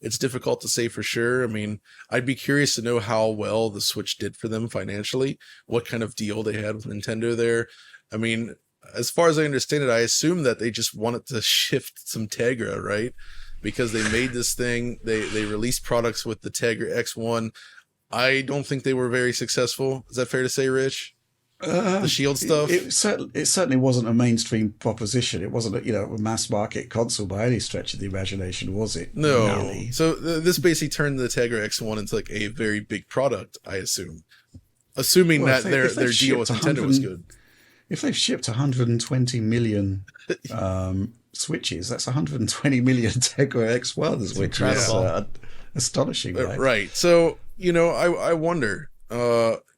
It's difficult to say for sure. I mean, I'd be curious to know how well the Switch did for them financially, what kind of deal they had with Nintendo there. I mean, as far as I understand it, I assume that they just wanted to shift some Tegra, right? Because they made this thing, they released products with the Tegra X1. I don't think they were very successful. Is that fair to say, Rich? The Shield stuff? It certainly wasn't a mainstream proposition. It wasn't a mass market console by any stretch of the imagination, was it? No. Really? So this basically turned the Tegra X1 into like a very big product, I assume. Assuming that their deal with Nintendo was good. If they've shipped 120 million Switches, that's 120 million Tegra X1s, which is astonishing, right? Right. So, I wonder...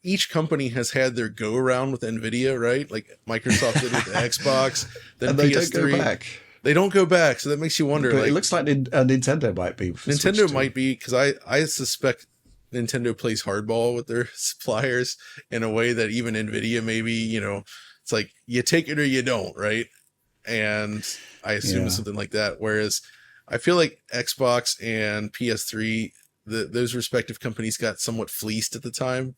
each company has had their go around with Nvidia, right? Like Microsoft did with the Xbox, then and they PS3. Don't go back. They don't go back, so that makes you wonder. But it looks like Nintendo might be. Nintendo might be, because I suspect Nintendo plays hardball with their suppliers in a way that even Nvidia maybe, it's like you take it or you don't, right? And I assume it's something like that. Whereas I feel like Xbox and PS3, those respective companies got somewhat fleeced at the time.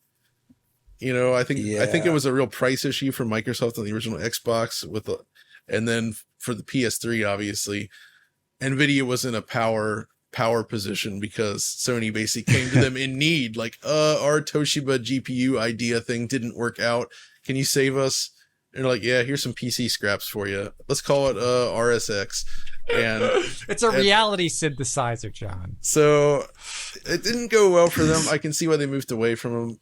I think it was a real price issue for Microsoft on the original Xbox and then for the PS3, obviously, Nvidia was in a power position because Sony basically came to them in need, like, our Toshiba GPU idea thing didn't work out. Can you save us? And they're like, yeah, here's some PC scraps for you. Let's call it RSX. And it's a reality synthesizer, John. So it didn't go well for them. I can see why they moved away from them.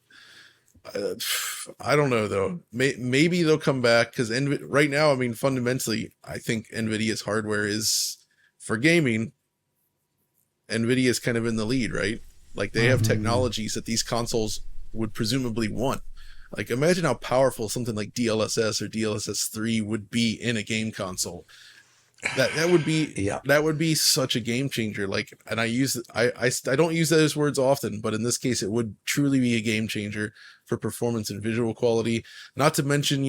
I don't know though. Maybe they'll come back because right now, I mean, fundamentally, I think Nvidia's hardware is for gaming. Nvidia is kind of in the lead, right? Like they have technologies that these consoles would presumably want. Like imagine how powerful something like DLSS or DLSS 3 would be in a game console. That would be such a game changer. Like, and I don't use those words often, but in this case, it would truly be a game changer for performance and visual quality. Not to mention,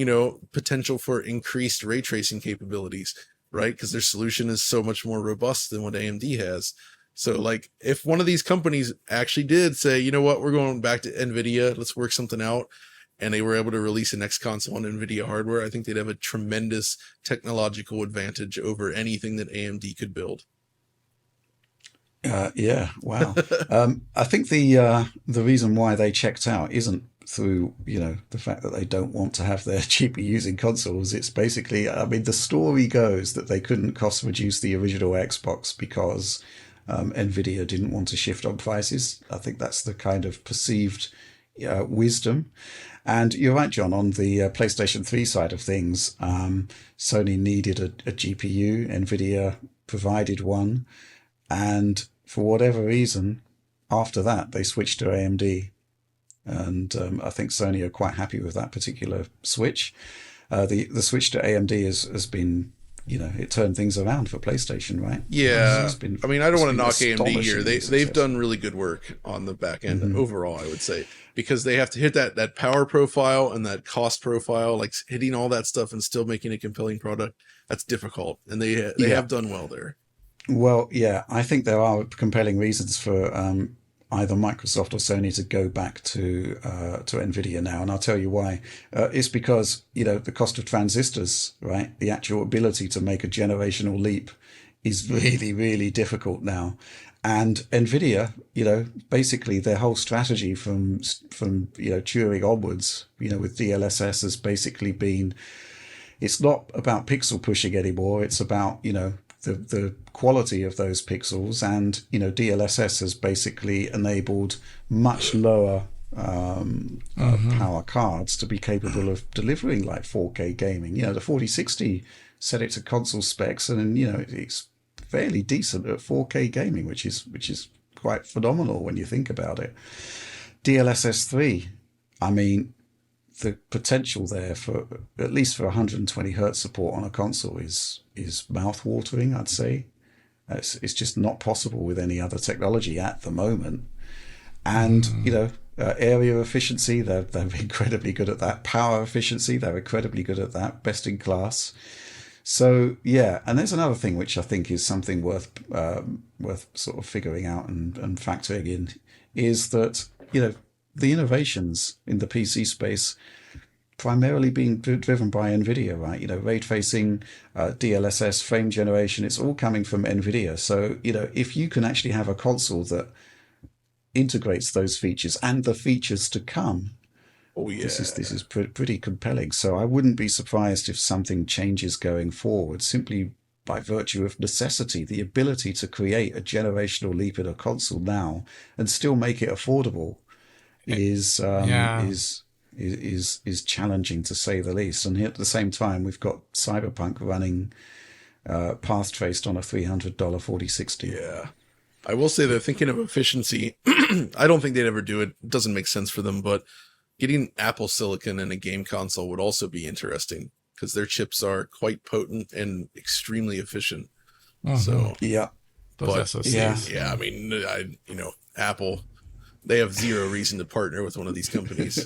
potential for increased ray tracing capabilities, right? Because their solution is so much more robust than what AMD has. So, like, if one of these companies actually did say, you know what, we're going back to Nvidia, let's work something out, and they were able to release a next console on Nvidia hardware, I think they'd have a tremendous technological advantage over anything that AMD could build. Yeah, wow. I think the reason why they checked out isn't through, the fact that they don't want to have their GPUs in consoles. It's basically, I mean, the story goes that they couldn't cost reduce the original Xbox because Nvidia didn't want to shift on prices. I think that's the kind of perceived wisdom. And you're right, John, on the PlayStation 3 side of things, Sony needed a GPU. Nvidia provided one. And for whatever reason, after that, they switched to AMD. And I think Sony are quite happy with that particular switch. The switch to AMD has been, it turned things around for PlayStation, right? Yeah. I mean, I don't want to knock AMD here. They've done really good work on the back end overall, I would say, because they have to hit that power profile and that cost profile, like hitting all that stuff and still making a compelling product. That's difficult. And they have done well there. Well, yeah, I think there are compelling reasons for either Microsoft or Sony to go back to Nvidia now, and I'll tell you why. It's because the cost of transistors, right? The actual ability to make a generational leap is really, really difficult now. And Nvidia, basically their whole strategy from Turing onwards, with DLSS has basically been, it's not about pixel pushing anymore. It's about the quality of those pixels, and DLSS has basically enabled much lower power cards to be capable of delivering like 4K gaming. The 4060 set it to console specs, and it's fairly decent at 4K gaming, which is quite phenomenal when you think about it. DLSS 3, I mean, the potential there for at least for 120 hertz support on a console is mouth-watering, I'd say. It's just not possible with any other technology at the moment. And area efficiency, they're incredibly good at that. Power efficiency, they're incredibly good at that. Best in class. So yeah, and there's another thing which I think is something worth sort of figuring out and factoring in, is that the innovations in the PC space primarily being driven by Nvidia, right? Ray tracing, DLSS, frame generation, it's all coming from Nvidia. So, if you can actually have a console that integrates those features and the features to come, this is pretty compelling. So I wouldn't be surprised if something changes going forward, simply by virtue of necessity. The ability to create a generational leap in a console now and still make it affordable is challenging, to say the least. And at the same time, we've got Cyberpunk running path traced on a $300 4060. Yeah, I will say they're thinking of efficiency. I don't think they'd ever do it. It doesn't make sense for them, but getting Apple Silicon in a game console would also be interesting, because their chips are quite potent and extremely efficient. So yeah, but yeah, I mean, Apple, they have zero reason to partner with one of these companies.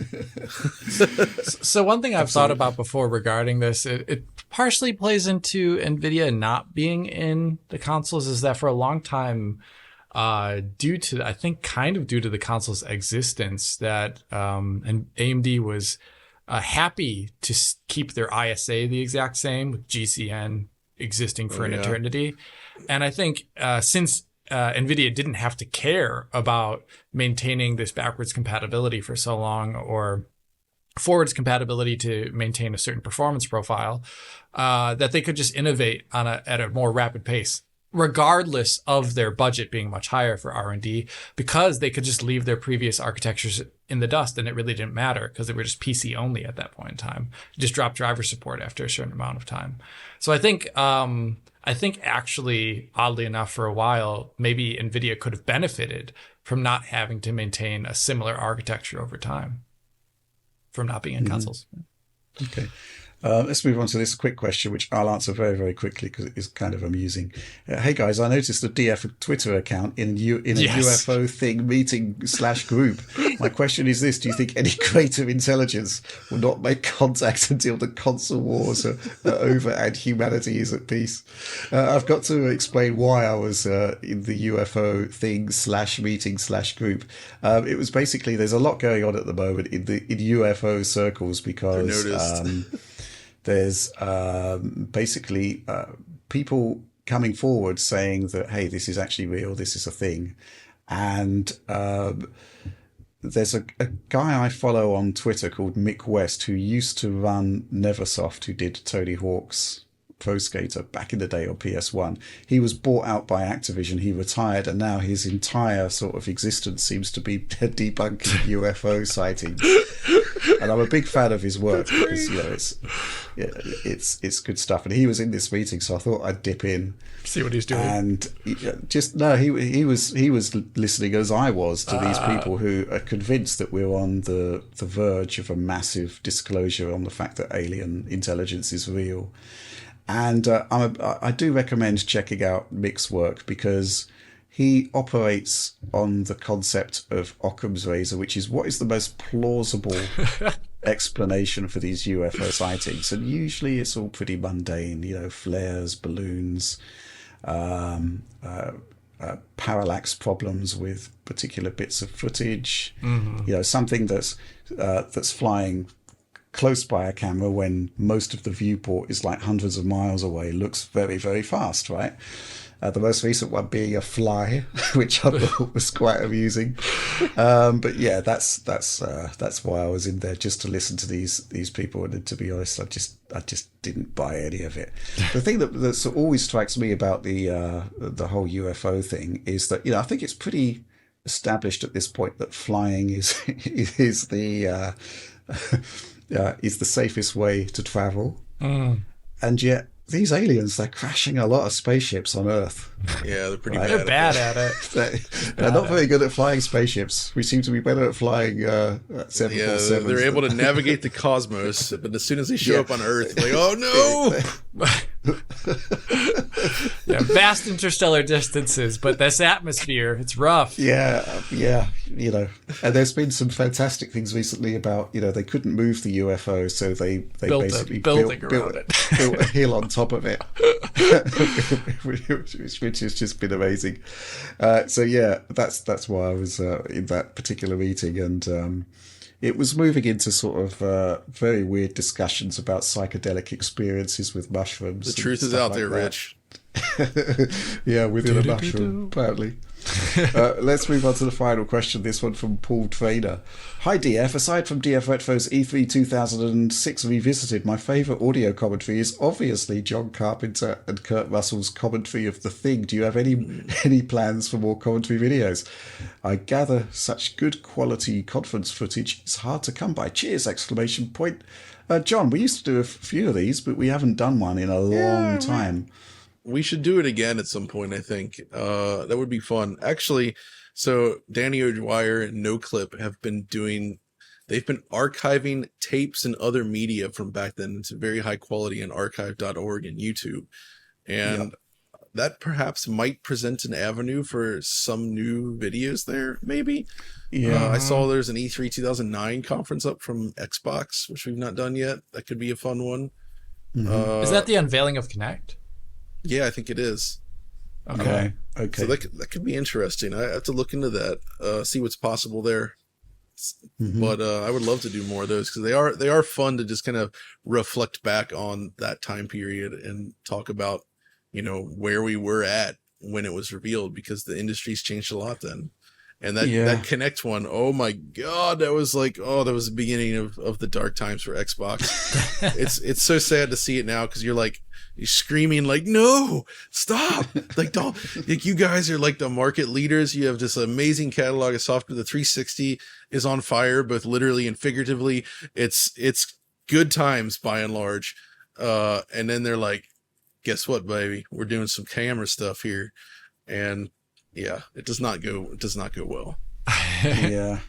So one thing I've thought about before regarding this, it partially plays into Nvidia not being in the consoles, is that for a long time, due to the console's existence, that and AMD was happy to keep their ISA the exact same, with GCN existing for an eternity. And I think since Nvidia didn't have to care about maintaining this backwards compatibility for so long, or forwards compatibility to maintain a certain performance profile, that they could just innovate at a more rapid pace, regardless of their budget being much higher for R&D, because they could just leave their previous architectures in the dust and it really didn't matter, because they were just PC only at that point in time. Just drop driver support after a certain amount of time. So I think actually, oddly enough, for a while, maybe Nvidia could have benefited from not having to maintain a similar architecture over time, from not being in consoles. Okay. Let's move on to this quick question, which I'll answer very, very quickly because it is kind of amusing. Hey guys, I noticed a DF Twitter account in a UFO thing meeting/group. My question is this: do you think any greater intelligence will not make contact until the console wars are over and humanity is at peace? I've got to explain why I was in the UFO thing/meeting/group. It was basically there's a lot going on at the moment in UFO circles because. There's basically people coming forward saying that, hey, this is actually real, this is a thing. And there's a guy I follow on Twitter called Mick West who used to run Neversoft, who did Tony Hawk's Pro Skater back in the day on PS1. He was bought out by Activision, he retired, and now his entire sort of existence seems to be debunking UFO sightings. And I'm a big fan of his work because it's good stuff. And he was in this meeting, so I thought I'd dip in, see what he's doing. And he was listening as I was to these people who are convinced that we're on the verge of a massive disclosure on the fact that alien intelligence is real. And I do recommend checking out Mick's work because he operates on the concept of Occam's razor, which is what is the most plausible explanation for these UFO sightings. And usually it's all pretty mundane, flares, balloons, parallax problems with particular bits of footage, something that's flying close by a camera when most of the viewport is like hundreds of miles away looks very, very fast, right? The most recent one being a fly, which I thought was quite amusing. But yeah, that's why I was in there, just to listen to these people. And to be honest, I just didn't buy any of it. The thing that always strikes me about the whole UFO thing is that I think it's pretty established at this point that flying is the safest way to travel, and yet. These aliens, they're crashing a lot of spaceships on Earth. Yeah, they're pretty They're bad at it. They're not very good at flying spaceships. We seem to be better at flying 747s. Yeah, they're able to navigate the cosmos, but as soon as they show up on Earth, like, oh no! Yeah, vast interstellar distances, but this atmosphere, it's rough. Yeah. And there's been some fantastic things recently about, they couldn't move the UFO, so they basically built a hill on top of it, which has just been amazing. So yeah, that's why I was in that particular meeting, and it was moving into sort of very weird discussions about psychedelic experiences with mushrooms. The truth is out there, Rich. Yeah, within a mushroom, apparently. Let's move on to the final question. This one from Paul Trainer. Hi DF, aside from DF Retro's E3 2006 Revisited, my favourite audio commentary is obviously John Carpenter and Kurt Russell's commentary of The Thing. Do you have any plans for more commentary videos? I gather such good quality conference footage is hard to come by. Cheers! ! John, we used to do a few of these, but we haven't done one in a long time. We should do it again at some point, I think. That would be fun. Actually, so Danny O'Dwyer and NoClip they've been archiving tapes and other media from back then into very high quality on archive.org and YouTube. And that perhaps might present an avenue for some new videos there, maybe. Yeah. I saw there's an E3 2009 conference up from Xbox, which we've not done yet. That could be a fun one. Mm-hmm. Is that the unveiling of Kinect? Yeah, I think it is. Okay. So that could be interesting. I have to look into that, see what's possible there. Mm-hmm. But I would love to do more of those because they are fun to just kind of reflect back on that time period and talk about, where we were at when it was revealed, because the industry's changed a lot then. And that Kinect one, oh my God, that was that was the beginning of the dark times for Xbox. It's so sad to see it now because you're screaming no, stop. Don't, you guys are the market leaders. You have this amazing catalog of software. The 360 is on fire, both literally and figuratively. It's good times by and large. And then they're guess what, baby? We're doing some camera stuff here. And yeah, it does not go well. Yeah.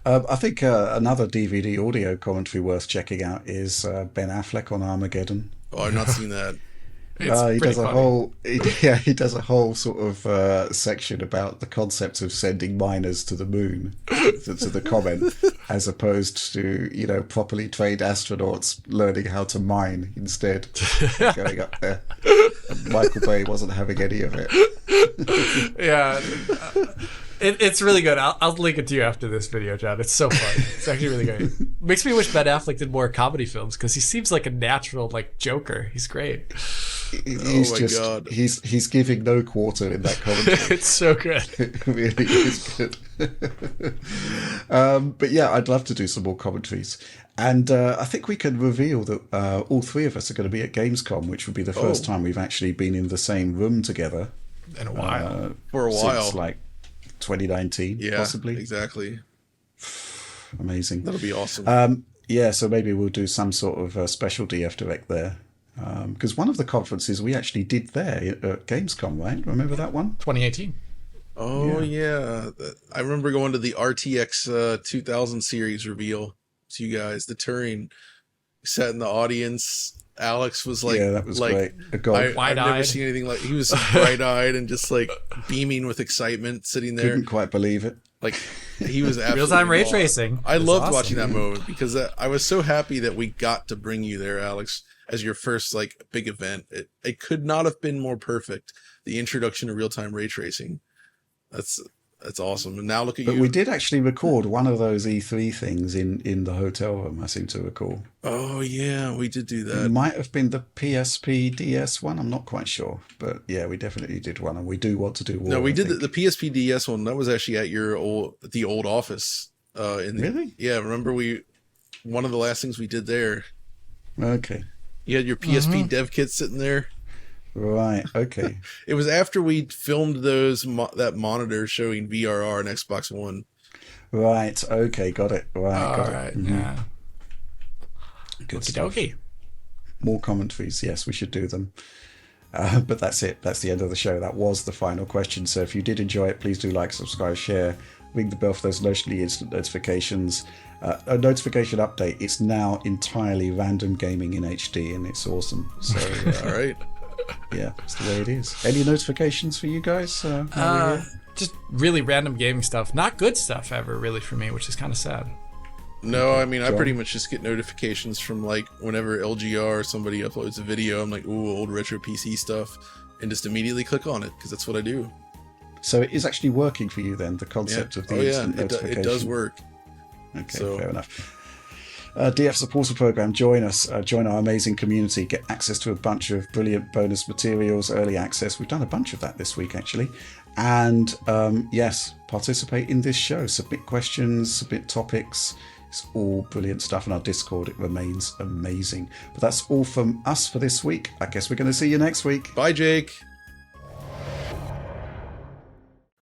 I think another DVD audio commentary worth checking out is Ben Affleck on Armageddon. Oh, I've not seen that. He does a funny. whole he does a whole sort of section about the concept of sending miners to the moon to the comment, as opposed to properly trained astronauts learning how to mine instead, going up there. And Michael Bay wasn't having any of it. Yeah. It's really good. I'll link it to you after this video, John. It's so fun. It's actually really great. Makes me wish Ben Affleck did more comedy films because he seems like a natural Joker. He's great. God. He's giving no quarter in that commentary. It's so good. It really is good. But yeah, I'd love to do some more commentaries. And I think we can reveal that all three of us are going to be at Gamescom, which would be the first time we've actually been in the same room together. In a while. For a while. Since 2019, possibly. Exactly. Amazing. That'll be awesome. So maybe we'll do some sort of special DF Direct there. Because one of the conferences we actually did there at Gamescom, right? Remember that one? 2018. Oh, yeah. I remember going to the RTX 2000 series reveal to you guys. The Turing sat in the audience. Alex was that was great. I've never seen anything like. He was bright-eyed and just beaming with excitement, sitting there. Couldn't quite believe it. He was absolutely Real-time ray tracing. I loved watching that moment because I was so happy that we got to bring you there, Alex, as your first big event. It could not have been more perfect. The introduction to real-time ray tracing. That's awesome. And now look at you. But we did actually record one of those E3 things in the hotel room, I seem to recall. Oh, yeah, we did do that. It might have been the PSP DS one. I'm not quite sure. But yeah, we definitely did one. And we do want to do more. No, we did the PSP DS one. That was actually at the old office. Really? Yeah, remember one of the last things we did there. Okay. You had your PSP dev kit sitting there. Right. Okay. It was after we filmed that monitor showing VRR and Xbox One. Right. Okay. Got it. Right. Got it. Mm-hmm. Yeah. Good stuff. stuff. More commentaries. Yes, we should do them. But that's it. That's the end of the show. That was the final question. So if you did enjoy it, please do like, subscribe, share, ring the bell for those instant notifications. A notification update. It's now entirely random gaming in HD, and it's awesome. So all right. Yeah, that's the way it is. Any notifications for you guys? Just really random gaming stuff. Not good stuff ever, really, for me, which is kind of sad. No, I mean, I pretty much just get notifications from whenever LGR or somebody uploads a video, I'm like, ooh, old retro PC stuff, and just immediately click on it because that's what I do. So it is actually working for you then, the concept of the instant notification? It does work. Okay, fair enough. DF Supporter Program, join us, join our amazing community, get access to a bunch of brilliant bonus materials, early access. We've done a bunch of that this week, actually. And yes, participate in this show, submit questions, submit topics. It's all brilliant stuff. And our Discord, it remains amazing. But that's all from us for this week. I guess we're going to see you next week. Bye, Jake.